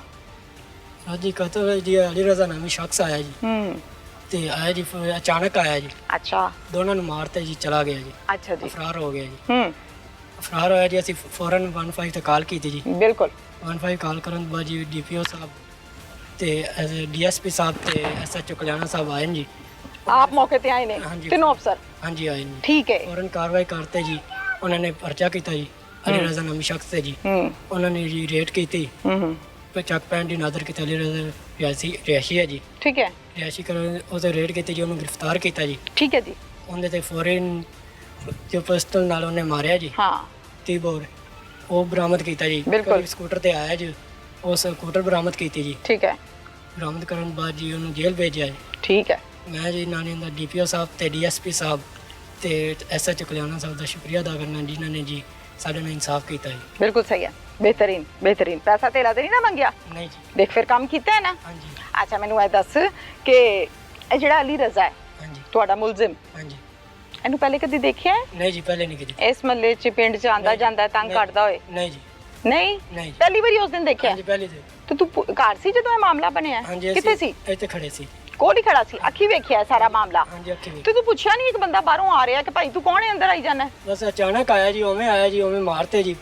हाँ जी कहते हुए जी अली रजा नामी शख्स आया जी ते आया जी अचानक आया जी। अच्छा। दोनों ने मारते जी चला गया जी। अच्छा जी। फरार हो गया जी। फरार होया जी ਅਸੀਂ ਫੌਰਨ 15 ਤੇ ਕਾਲ ਕੀਤੀ ਜੀ। बिल्कुल। 15 ਕਾਲ ਕਰਨ ਤੋਂ ਬਾਅਦ ਜੀ ਡੀਪੀਓ ਸਾਹਿਬ ਤੇ ਡੀਐਸਪੀ ਸਾਹਿਬ ਤੇ ਐਸਐਚਓ ਕਲਿਆਣਾ ਸਾਹਿਬ ਆਏ ਨੇ ਜੀ। आप मौके पे आए ने? हाँ जी। तीनों अफसर? हाँ जी आए ने। ठीक है। फौरन कार्रवाई करते जी उन्होंने पर्चा किया जी अली रजा नामी शख्स से जी। उन्होंने जी रेड की थी चक पैंट ਦੀ ਨਾਦਰ ਕਿਤੇ ਅਲੀ ਰਜ਼ਾ ਰਿਹਾਸ਼ੀ ਹੈ ਜੀ। ठीक है। ਰਿਹਾਸ਼ੀ ਕਰ ਉਹਦੇ ਰੇਡ ਕੀਤੀ ਜੀ, ਉਹਨੂੰ ਗ੍ਰਿਫਤਾਰ ਕੀਤਾ ਜੀ। ठीक है जी। ਉਹਦੇ ਤੇ ਫੌਰਨ ਜੋ ਪਿਸਟਲ ਨਾਲ ਉਹਨੇ ਮਾਰਿਆ ਜੀ। हाँ। 30 ਬੋਰ ਉਹ ਬਰਾਮਦ ਕੀਤਾ ਜੀ। ਬਿਲਕੁਲ। ਸਕੂਟਰ ਤੇ ਆਇਆ ਜੀ, ਉਹ ਸਕੂਟਰ ਬਰਾਮਦ ਕੀਤੀ ਜੀ। ठीक है। ਬਰਾਮਦ ਕਰਨ ਤੋਂ ਬਾਅਦ ਜੀ ਉਹਨੂੰ ਜੇਲ੍ਹ ਭੇਜਿਆ ਜੀ। ठीक है। ਮੈਂ ਜੀ ਨਾਨੀ ਦਾ ਡੀਪੀਓ ਸਾਹਿਬ ਤੇ ਡੀਐਸਪੀ ਸਾਹਿਬ ਤੇ ਐਸਐਚਓ ਕਲਿਆਣਾ ਸਾਹਿਬ ਦਾ ਸ਼ੁਕਰੀਆ ਅਦਾ ਕਰਨਾ ਜਿਨ੍ਹਾਂ ਨੇ ਜੀ ਸਾਡੇ ਨਾਲ ਇਨਸਾਫ ਕੀਤਾ ਜੀ। बिल्कुल सही है। बेहतरीन बेहतरीन। पैसा तेला तो नहीं ना मंगया? नहीं जी। देख फिर काम किया है ना? हाँ जी। अच्छा मैनू ये दस कि ਇਹ ਜਿਹੜਾ ਅਲੀ ਰਜ਼ਾ ਹੈ हाँ जी। ਤੁਹਾਡਾ ਮੁਲਜ਼ਮ, हाँ जी। ਇਹਨੂੰ ਪਹਿਲੇ ਕਦੀ ਦੇਖਿਆ ਹੈ? नहीं जी पहले नहीं की। ਇਸ ਮਹੱਲੇ 'ਚ ਪਿੰਡ 'ਚ ਆਂਦਾ ਜਾਂਦਾ ਤੰਗ नहीं। ਕਰਦਾ ਹੋਏ? नहीं जी। नहीं नहीं। पहली बार उस दिन देखा हाँ जी पहले से तो तू घर सी जो मामला बनया हाँ जी किथे सी ਇੱਥੇ ਖੜੇ ਸੀ कोल ही खड़ा सी अखी वेखिया है सारा मामला हाँ जी ਅੱਖੀ तो तू पूछा नहीं एक बंदा बाहरों आ रहा है कि भाई तू कौन है अंदर आई जाना है? ਬਸ ਅਚਾਨਕ ਆਇਆ ਜੀ ਉਵੇਂ ਮਾਰਤੇ ਜੀ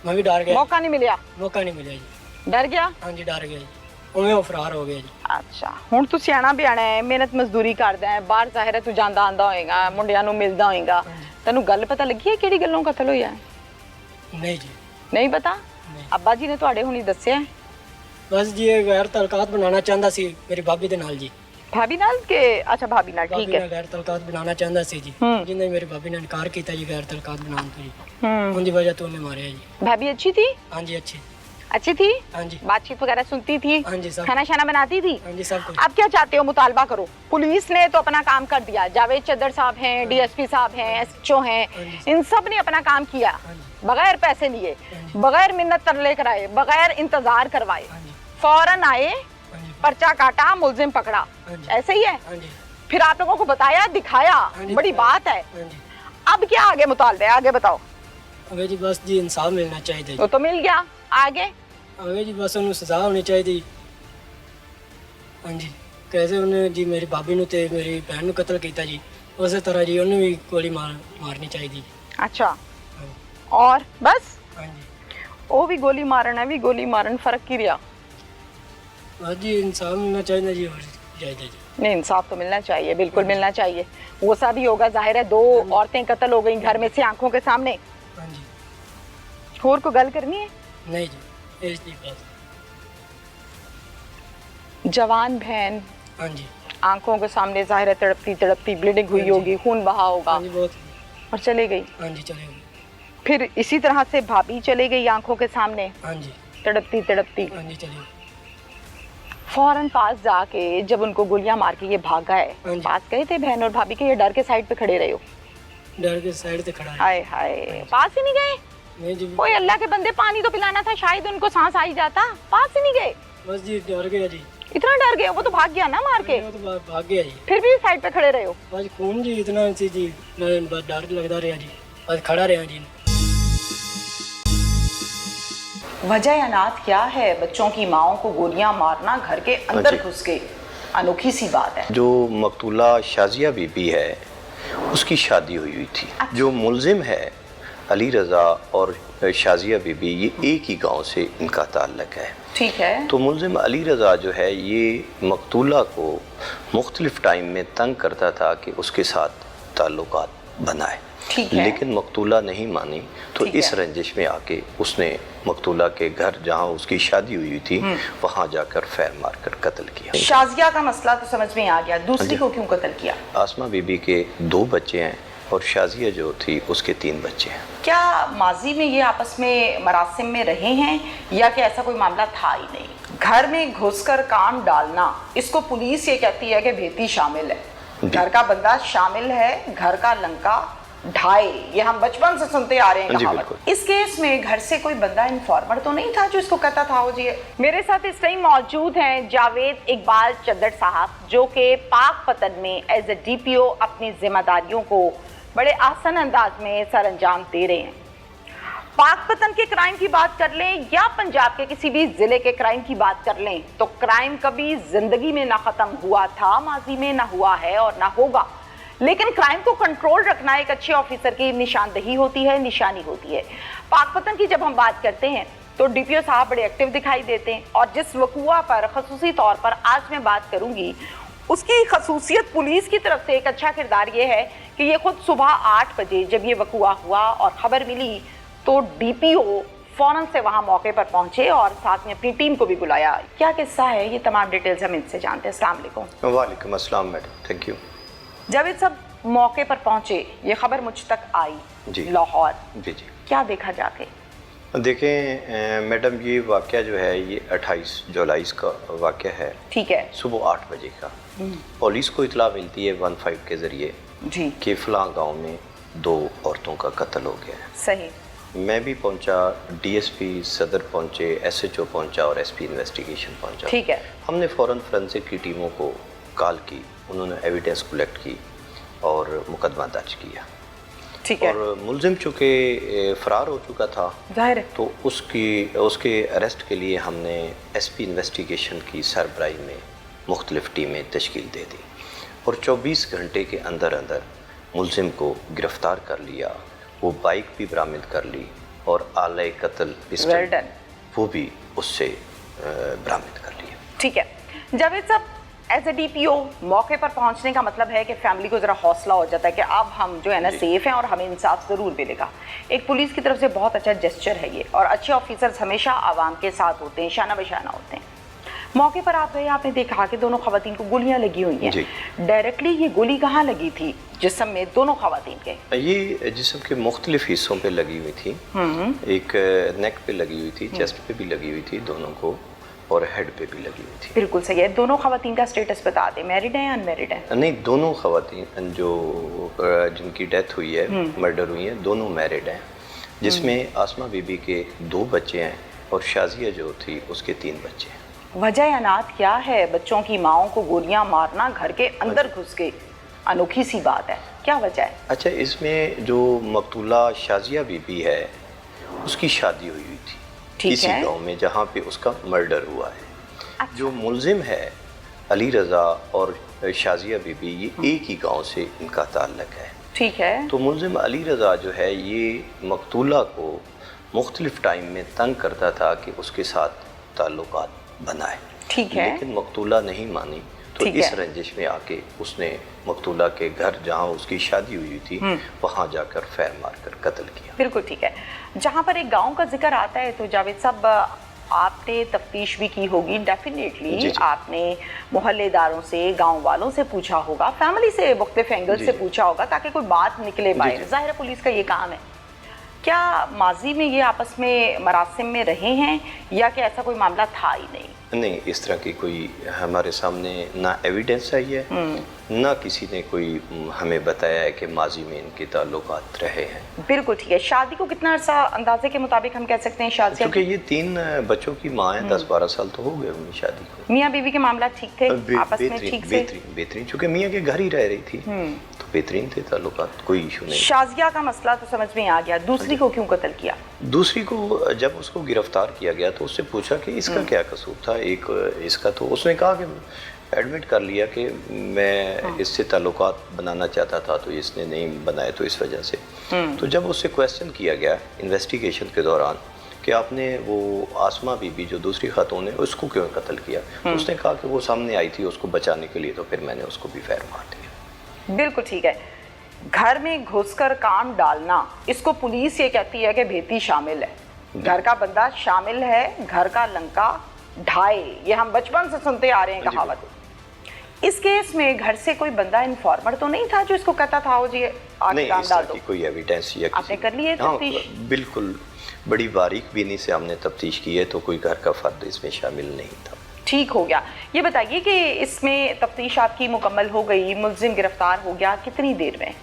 ਮੈਂ ਵੀ ਡਰ ਗਿਆ मौका नहीं मिलया ਮੌਕਾ ਨਹੀਂ ਮਿਲਿਆ ਜੀ डर गया हाँ जी डर गया जी ਉਵੇਂ ਉਹ ਫਰਾਰ ਹੋ ਗਿਆ ਜੀ अच्छा ਹੁਣ ਤੂੰ ਸਿਆਣਾ ਬਿਆਣਾ ਹੈ ਮਿਹਨਤ ਮਜ਼ਦੂਰੀ ਕਰਦਾ ਹੈ ਬਾਹਰ ਜ਼ਾਹਿਰ ਹੈ ਤੂੰ ਜਾਂਦਾ ਆਂਦਾ ਹੋਏਗਾ ਮੁੰਡਿਆਂ ਨੂੰ ਮਿਲਦਾ ਹੋਏਗਾ ਤੈਨੂੰ ਗੱਲ ਪਤਾ ਲੱਗੀ ਹੈ ਕਿਹੜੀ ਗੱਲੋਂ ਕਤਲ ਹੋਇਆ ਹੈ? ਨਹੀਂ ਜੀ ਨਹੀਂ ਪਤਾ ਅੱਬਾ ਜੀ ਨੇ ਤੁਹਾਡੇ ਹੁਣੀ ਦੱਸਿਆ ਹੈ? ਬਸ ਜੀ ਇਹ ਗੈਰ ਤਲਕਾਤ ਬਣਾਉਣਾ ਚਾਹੁੰਦਾ ਸੀ ਮੇਰੀ ਭਾਬੀ ਦੇ ਨਾਲ ਜੀ भाभी नाल के अच्छा भाभी नाल ਭਾਬੀ ठीक है ਨਾਲ ਗੈਰ ਤਲਕਾਤ ਬਣਾਉਣਾ ਚਾਹੁੰਦਾ ਸੀ ਜੀ हम्म। ਜਿੰਨੇ ਮੇਰੀ ਭਾਬੀ ਨੇ ਇਨਕਾਰ ਕੀਤਾ ਜੀ ਗੈਰ ਤਲਕਾਤ ਬਣਾਉਣ ਤੋਂ ਜੀ हम्म ਉਹਦੀ ਵਜ੍ਹਾ ਤੋਂ ਉਹਨੇ ਮਾਰਿਆ ਜੀ भाभी अच्छी थी ਹਾਂਜੀ ਅੱਛੀ अच्छी थी हाँ जी बातचीत वगैरह सुनती थी हाँ जी सब खाना शाना बनाती थी हाँ जी सब कुछ आप क्या चाहते हो मुतालबा करो पुलिस ने तो अपना काम कर दिया जावेद चद्दर साहब हैं डीएसपी साहब हैं एसएचओ हैं हाँ जी। इन सब ने अपना काम किया हाँ जी बगैर पैसे लिए हाँ जी बगैर मिन्नत तरले कराए बगैर इंतजार करवाए हाँ जी फौरन आए हाँ जी पर्चा काटा मुलजिम पकड़ा हाँ जी ऐसे ही है हाँ जी फिर आप लोगों को बताया दिखाया हाँ जी, बड़ी दिखाया। बात है हाँ जी अब क्या आगे मुतालबे है? आगे बताओ अबे जी बस जी इंसाफ मिलना चाहिए जी वो तो मिल गया आगे अबे जी बस उन्हें सजा होनी चाहिए हाँ जी कैसे उन्हें जी मेरी भाभी ने ते मेरी बहन ने कत्ल किया जी उस तरह जी उन्हें भी गोली मारनी चाहिए जी अच्छा हाँ जी और बस हाँ जी वो भी गोली मारन है भी गोली मारन फर्क की रहा बस जी इंसाफ मिलना चाहिए जी और चाहिए जी नहीं इंसाफ तो मिलना चाहिए बिल्कुल मिलना चाहिए वो सा भी होगा जाहिर है दो औरतें कत्ल हो गई घर में से आंखों के सामने हाँ जी होर को गल करनी है नहीं जी ऐसी बात जवान बहन हाँ जी आंखों के सामने जाहिर है तड़पती तड़पती ब्लीडिंग हुई हाँ जी। होगी खून बहा होगा हाँ जी बहुत और चले गई हाँ जी चलेगा फिर इसी तरह से भाभी चले गई आंखों के सामने हाँ जी तड़पती तड़पती हाँ जी चलेगा फौरन पास जाके जब उनको गोलियां मार के ये भागा हाँ है जी। पास गए थे बहन और भाभी के ये डर के साइड पे खड़े रहे हो डर के साइड से खड़ा है हाय हाय पास ही नहीं गए नहीं जी कोई अल्लाह के बंदे पानी तो पिलाना था शायद उनको सांस आ ही जाता पास ही नहीं गए बस जी डर गया जी इतना डर गए वो तो भाग गया ना मार के वो तो भाग गया जी फिर भी साइड पे खड़े रहे हो बस खून जी इतना सी जी बस डर लगता रहा जी बस खड़ा रहा जी वजह अनाथ क्या है बच्चों की माओं को गोलियां मारना घर के अंदर जी। घुस के अनोखी सी बात है जो मकतूला शाजिया बीबी है उसकी शादी हुई थी जो मुलजिम है अली रज़ा और शाजिया बीबी ये एक ही गांव से इनका ताल्लुक है ठीक है तो मुलजिम अली रज़ा जो है ये मकतूला को मुख्तलिफ टाइम में तंग करता था कि उसके साथ ताल्लुकात बनाए ठीक है लेकिन मकतूला नहीं मानी तो ठीक इस है। रंजिश में आके उसने मकतूला के घर जहाँ उसकी शादी हुई थी वहाँ जाकर फैर मारकर कत्ल किया शाजिया का मसला तो समझ में आ गया दूसरी जी। को क्यों कत्ल किया आसमा बीबी के 2 बच्चे हैं और शाजिया जो थी उसके 3 बच्चे हैं क्या माजी में ये आपस में मरासिम में रहे हैं या कि ऐसा कोई मामला था ही नहीं घर में घुसकर काम डालना इसको पुलिस ये कहती है कि भेती शामिल है जी। घर का बंदा शामिल है घर का लंका ढाई ये हम बचपन से सुनते आ रहे हैं जी, कहावत। बिल्कुल। इस केस में घर से कोई बंदा इन्फॉर्मर तो नहीं था जो इसको कहता था हो जी मेरे साथ इस टाइम मौजूद हैं जावेद इकबाल चद्दर साहब जो कि पाक पतन में एज ए डीपीओ अपनी जिम्मेदारियों को बड़े आसान अंदाज में सर अंजाम दे रहे हैं पाक पतन के क्राइम की बात कर लें या पंजाब के किसी भी जिले के क्राइम की बात कर लें तो क्राइम कभी जिंदगी में ना खत्म हुआ था माजी में ना हुआ है और ना होगा लेकिन क्राइम को कंट्रोल रखना एक अच्छे ऑफिसर की निशानदही होती है निशानी होती है पाक पतन की जब हम बात करते हैं तो डीपीओ साहब बड़े एक्टिव दिखाई देते हैं और जिस वकूआ पर खसूसी तौर पर आज मैं बात करूंगी उसकी खसूसियत पुलिस की तरफ से एक अच्छा किरदार ये है कि ये खुद सुबह 8 बजे जब ये वकूआ हुआ और खबर मिली तो डीपीओ फौरन से वहां मौके पर पहुंचे और साथ में अपनी टीम को भी बुलाया क्या किस्सा है ये तमाम डिटेल्स हम इनसे जानते हैं अस्सलाम वालेकुम वालेकुम अस्सलाम मैडम थैंक यू जब ये सब मौके पर पहुंचे ये खबर मुझ तक आई जी। लाहौर जी जी क्या देखा जाके देखें मैडम ये वाक़या जो है ये 28 जुलाई का वाक़या है ठीक है सुबह 8 बजे का पुलिस को इतला मिलती है 15 के ज़रिए जी कि फ़लाँ गांव में 2 औरतों का कत्ल हो गया है सही मैं भी पहुंचा डीएसपी सदर पहुंचे एसएचओ पहुंचा और एसपी इन्वेस्टिगेशन पहुंचा ठीक है हमने फ़ौरन फोरेंसिक की टीमों को कॉल की उन्होंने एविडेंस कलेक्ट की और मुकदमा दर्ज किया ठीक है। और मुलजिम चूँकि फ़रार हो चुका था, जाहिर है। तो उसके अरेस्ट के लिए हमने SP इन्वेस्टिगेशन की सरबराही में मुख्तलिफ़ टीमें तश्कील दे दी और 24 घंटे के अंदर अंदर मुलजिम को गिरफ़्तार कर लिया। वो बाइक भी बरामद कर ली और आले कत्ल पिस्टल वो भी उससे बरामद कर लिया। ठीक है जावेद साहब, एज ए DPO मौके पर पहुंचने का मतलब है कि फैमिली को ज़रा हौसला हो जाता है कि अब हम जो है ना सेफ हैं और हमें इंसाफ ज़रूर मिलेगा। एक पुलिस की तरफ से बहुत अच्छा जेस्चर है ये, और अच्छे ऑफिसर्स हमेशा आवाम के साथ होते हैं, शाना बशाना होते हैं। मौके पर आप गए, आपने देखा कि दोनों खवातीन को गोलियां लगी हुई हैं। डायरेक्टली ये गोली कहाँ लगी थी जिस्म में दोनों खवातीन के? ये जिस्म के मुख्तलिफ हिस्सों पे लगी हुई थी। एक नेक पे लगी हुई थी, चेस्ट पे भी लगी हुई थी दोनों को, और हेड पे भी लगी हुई थी। बिल्कुल सही है। दोनों खवातीन का स्टेटस बता दें, मैरिड है या अनमैरिड है? नहीं, दोनों खवातीन जो जिनकी डेथ हुई है, मर्डर हुई है, दोनों मैरिड हैं, जिसमें आसमा बीबी के 2 बच्चे हैं और शाजिया जो थी उसके 3 बच्चे हैं। वजह अनाथ क्या है? बच्चों की माओं को गोलियां मारना घर के अंदर घुस के, अनोखी सी बात है, क्या वजह है? अच्छा, इसमें जो मकतूला शाजिया बीबी है उसकी शादी हुई थी किसी गांव में जहाँ पे उसका मर्डर हुआ है। अच्छा। जो मुलजिम है अली रज़ा और शाजिया बीबी, ये एक ही गांव से इनका ताल्लुक है। ठीक है। तो मुलजिम अली रज़ा जो है ये मकतूला को मुख्तलिफ टाइम में तंग करता था कि उसके साथ ताल्लुकात बनाए। ठीक है। लेकिन मकतूला नहीं मानी, तो इस रंजिश में आके उसने मकतूला के घर जहाँ उसकी शादी हुई थी वहाँ जाकर फैर मारकर कत्ल किया। बिल्कुल ठीक है। जहाँ पर एक गांव का जिक्र आता है तो जावेद साहब आपने तफ्तीश भी की होगी डेफिनेटली, आपने मोहल्लेदारों से, गांव वालों से पूछा होगा, फैमिली से मुख्तलिफ एंगल से पूछा होगा ताकि कोई बात निकले पाए। जाहिर है पुलिस का ये काम है। क्या माजी में ये आपस में मरासिम में रहे हैं या कि ऐसा कोई मामला था ही नहीं? नहीं, इस तरह की कोई हमारे सामने ना एविडेंस आई है, ना किसी ने कोई हमें बताया है कि माजी में इनके ताल्लुकात रहे हैं। बिल्कुल ठीक है। शादी को कितना अर्सा अंदाजे के मुताबिक हम कह सकते हैं शादी? क्योंकि ये 3 बच्चों की माँ है, 10-12 साल तो हो गए उनकी शादी को। मियाँ बीवी के मामला ठीक थे आपस में? ठीक से बेहतरीन, चूँकि मियाँ के घर ही रह रही थी तो बेहतरीन थे ताल्लुकात, कोई इशू नहीं। शाजिया का मसला तो समझ में आ गया, दूसरी को क्यों कत्ल किया? दूसरी को जब उसको गिरफ्तार किया गया तो उससे पूछा कि इसका क्या कसूर था। एक इसका तो उसने कहा कि एडमिट कर लिया कि मैं इससे ताल्लुकात बनाना चाहता था तो इसने नहीं बनाए, तो इस वजह से। तो जब उससे क्वेश्चन किया गया इन्वेस्टिगेशन के दौरान कि आपने वो आसमा बीबी जो दूसरी खातून है उसको क्यों कत्ल किया, तो उसने कहा कि वो सामने आई थी उसको बचाने के लिए, तो फिर मैंने उसको भी फैर मार दिया। बिल्कुल ठीक है। घर में घुसकर काम डालना, इसको पुलिस ये कहती है कि भेती शामिल है, घर का बंदा शामिल है, घर का लंका ढाए, ये हम बचपन से सुनते आ रहे हैं कहावत। इस केस में घर से कोई बंदा इन्फॉर्मर तो नहीं था जो इसको कहता था वो जी आगे काम डाल दो? कोई एविडेंस या आपने कर ली है तफ्तीश? बिल्कुल, बड़ी बारीक बीनी से हमने तफ्तीश की है, तो कोई घर का फर्द इसमें शामिल नहीं था। ठीक हो गया। ये बताइए कि इसमें तफ्तीश आपकी मुकम्मल हो गई, मुलजिम गिरफ्तार हो गया, कितनी देर में?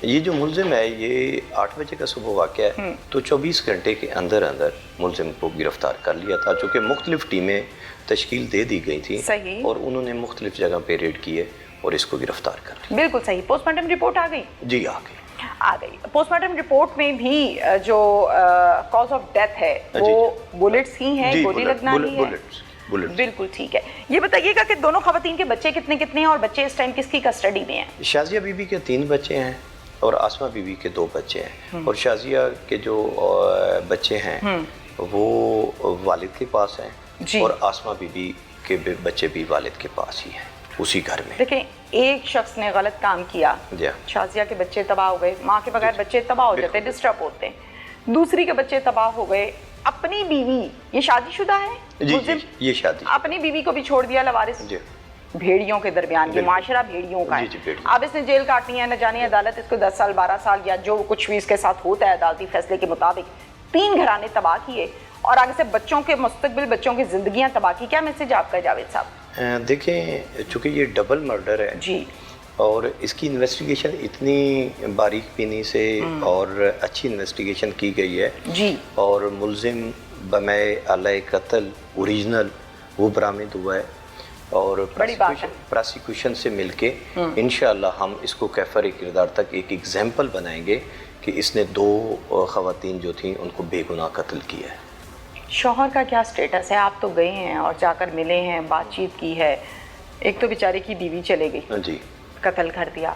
ये जो मुलजिम है ये 8 बजे का सुबह वाक़या है, तो 24 घंटे के अंदर अंदर मुलजिम को गिरफ्तार कर लिया था, चूँकि मुख्तलिफ टीमें तश्कील दे दी गई थी। सही। और उन्होंने मुख्तलिफ जगह पे रेड किए और इसको गिरफ्तार कर लिया। बिल्कुल सही। पोस्टमार्टम रिपोर्ट आ गई? जी आ गई। पोस्टमार्टम रिपोर्ट में भी जो कॉज ऑफ डेथ है वो बुलेट्स ही हैं, गोली लगना ही है? बुलेट्स। बिल्कुल ठीक है। ये बताइएगा कि दोनों खवातीन के बच्चे कितने कितने हैं और बच्चे इस टाइम किसकी कस्टडी में हैं? शाजिया बीबी के 3 बच्चे हैं और आसमा बीबी के 2 बच्चे हैं, और शाजिया के जो बच्चे हैं वो वालिद के पास हैं और आसमा बीबी के बच्चे भी वालिद के पास ही हैं उसी घर में। देखें, एक शख्स ने गलत काम किया, शाजिया के बच्चे तबाह हो गए, माँ के बगैर बच्चे तबाह हो जाते हैं, डिस्टर्ब होते हैं। दूसरी के बच्चे तबाह हो गए, अपनी बीवी, ये शादीशुदा है? जी, ये शादी, अपनी बीवी को भी छोड़ दिया लवारिस। भेड़ियों के दरमियान, ये माशरा भेड़ियों का है। अब इसने जेल काटनी है, न जाने अदालत इसको 10 साल 12 साल या जो कुछ भी इसके साथ होता है अदालती फैसले के मुताबिक। 3 घराने तबाह किए और आगे से बच्चों के मुस्तकबिल, बच्चों की जिंदगियां तबाह की। क्या मैसेज आपका जावेद साहब? देखें, चूँकि ये डबल मर्डर है जी, और इसकी इन्वेस्टिगेशन इतनी बारीक बीनी से और अच्छी इन्वेस्टिगेशन की गई है जी, और मुलजिम बमै आले कत्ल ओरिजिनल वो बरामद हुआ है, और प्रोसिक्यूशन से मिलके इंशाअल्लाह हम इसको कैफर किरदार तक एक एग्जाम्पल बनाएंगे कि इसने 2 ख़वातीन जो थीं उनको बेगुनाह कत्ल किया है। शौहर का क्या स्टेटस है? आप तो गए हैं और जाकर मिले हैं, बातचीत की है। एक तो बेचारे की बीवी चले गई, जी कत्ल कर दिया,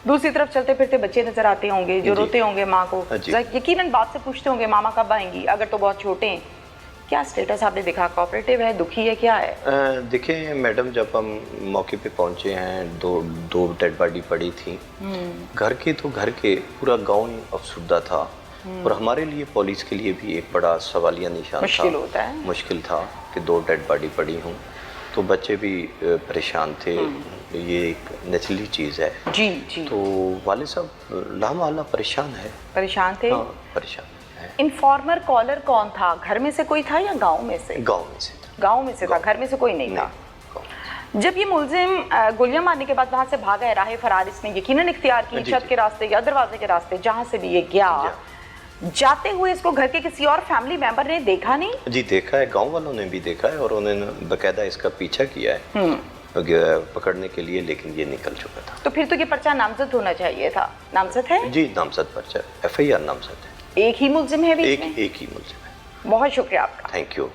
दूसरी तरफ चलते फिरते बच्चे नजर आते होंगे जो जी। रोते होंगे माँ को, जी। यकीनन बाप से पूछते होंगे मामा कब आएंगी, अगर तो बहुत छोटे हैं। क्या स्टेटस आपने देखा? कोऑपरेटिव है, दुखी है, क्या है? देखिए मैडम, जब हम मौके पे पहुंचे हैं, दो डेड बॉडी पड़ी थी। घर के तो घर के पूरा गांव अफसुर्दा था, और हमारे लिए, पुलिस के लिए भी एक बड़ा सवालिया निशान मुश्किल था। होता है। मुश्किल था कि 2 डेड बॉडी पड़ी हूँ, तो बच्चे भी परेशान थे। ये एक नेचुरली चीज़ है। जी जी। तो वाले साहब लामाला परेशान है। परेशान थे? हाँ, परेशान है। इन्फॉर्मर कॉलर कौन था? घर में से कोई था या गांव में से? गांव में से था। गांव में से था, घर में से कोई नहीं था। जब ये मुलजिम गोलियां मारने के बाद वहां से भागा है, राह फरार इसने यकीनन इख्तियार की, जी, छत जी। के रास्ते या दरवाजे के रास्ते, जहां से भी ये गया, जाते हुए इसको घर के किसी और फैमिली मेंबर ने देखा नहीं? जी देखा है, गांव वालों ने भी देखा है, और उन्होंने बकायदा इसका पीछा किया है पकड़ने के लिए, लेकिन ये निकल चुका था। तो फिर तो ये पर्चा नामजद होना चाहिए था। नामजद है? जी नामजद पर्चा, FIR नामजद है। एक ही मुलजिम है बीच में? एक ही मुलजिम है। बहुत शुक्रिया आपका। Thank you.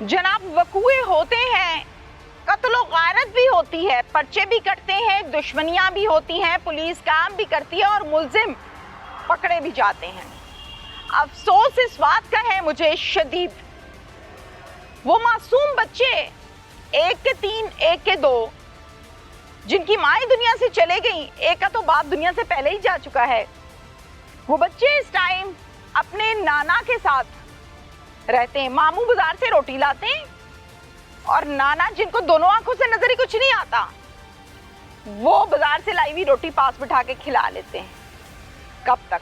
जनाब, वकूए होते हैं, कत्लो गारत भी होती है, पर्चे भी कटते हैं, दुश्मनियां भी होती हैं, पुलिस काम भी करती है और मुलजिम पकड़े भी जाते हैं। अफसोस इस बात का है मुझे शदीद, वो मासूम बच्चे, एक के 3 एक के 2, जिनकी माएँ दुनिया से चले गई, एक का तो बाप दुनिया से पहले ही जा चुका है, वो बच्चे इस टाइम अपने नाना के साथ रहते हैं। मामू बाजार से रोटी लाते हैं और नाना, जिनको दोनों आंखों से नजर ही कुछ नहीं आता, वो बाजार से लाई हुई रोटी पास बिठा के खिला लेते हैं। कब तक?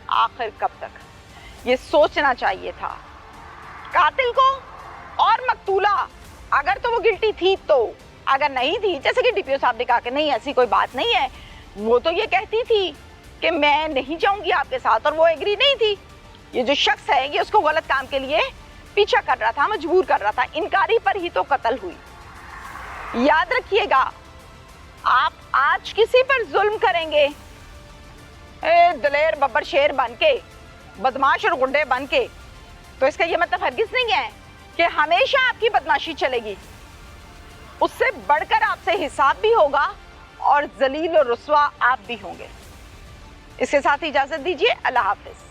आखिर कब तक? ये सोचना चाहिए था। कातिल को और मकतूला, अगर तो वो गिल्टी थी तो, अगर नहीं थी, जैसे कि DPO साहब ने कहा कि नहीं ऐसी कोई बात नहीं है, वो तो ये कहती थी कि मैं नहीं जाऊंगी आपके साथ, और वो एग्री नहीं थी। ये जो शख्स है ये उसको गलत काम के लिए पीछा कर रहा था, मजबूर कर रहा था, इनकारी पर ही तो कत्ल हुई। याद रखिएगा, आप आज किसी पर जुल्म करेंगे दलेर बब्बर शेर बन के, बदमाश और गुंडे बन के, तो इसका ये मतलब हरगिज नहीं है कि हमेशा आपकी बदमाशी चलेगी। उससे बढ़कर आपसे हिसाब भी होगा और जलील और रुस्वा आप भी होंगे। इसके साथ इजाजत दीजिए। अल्लाह हाफिज।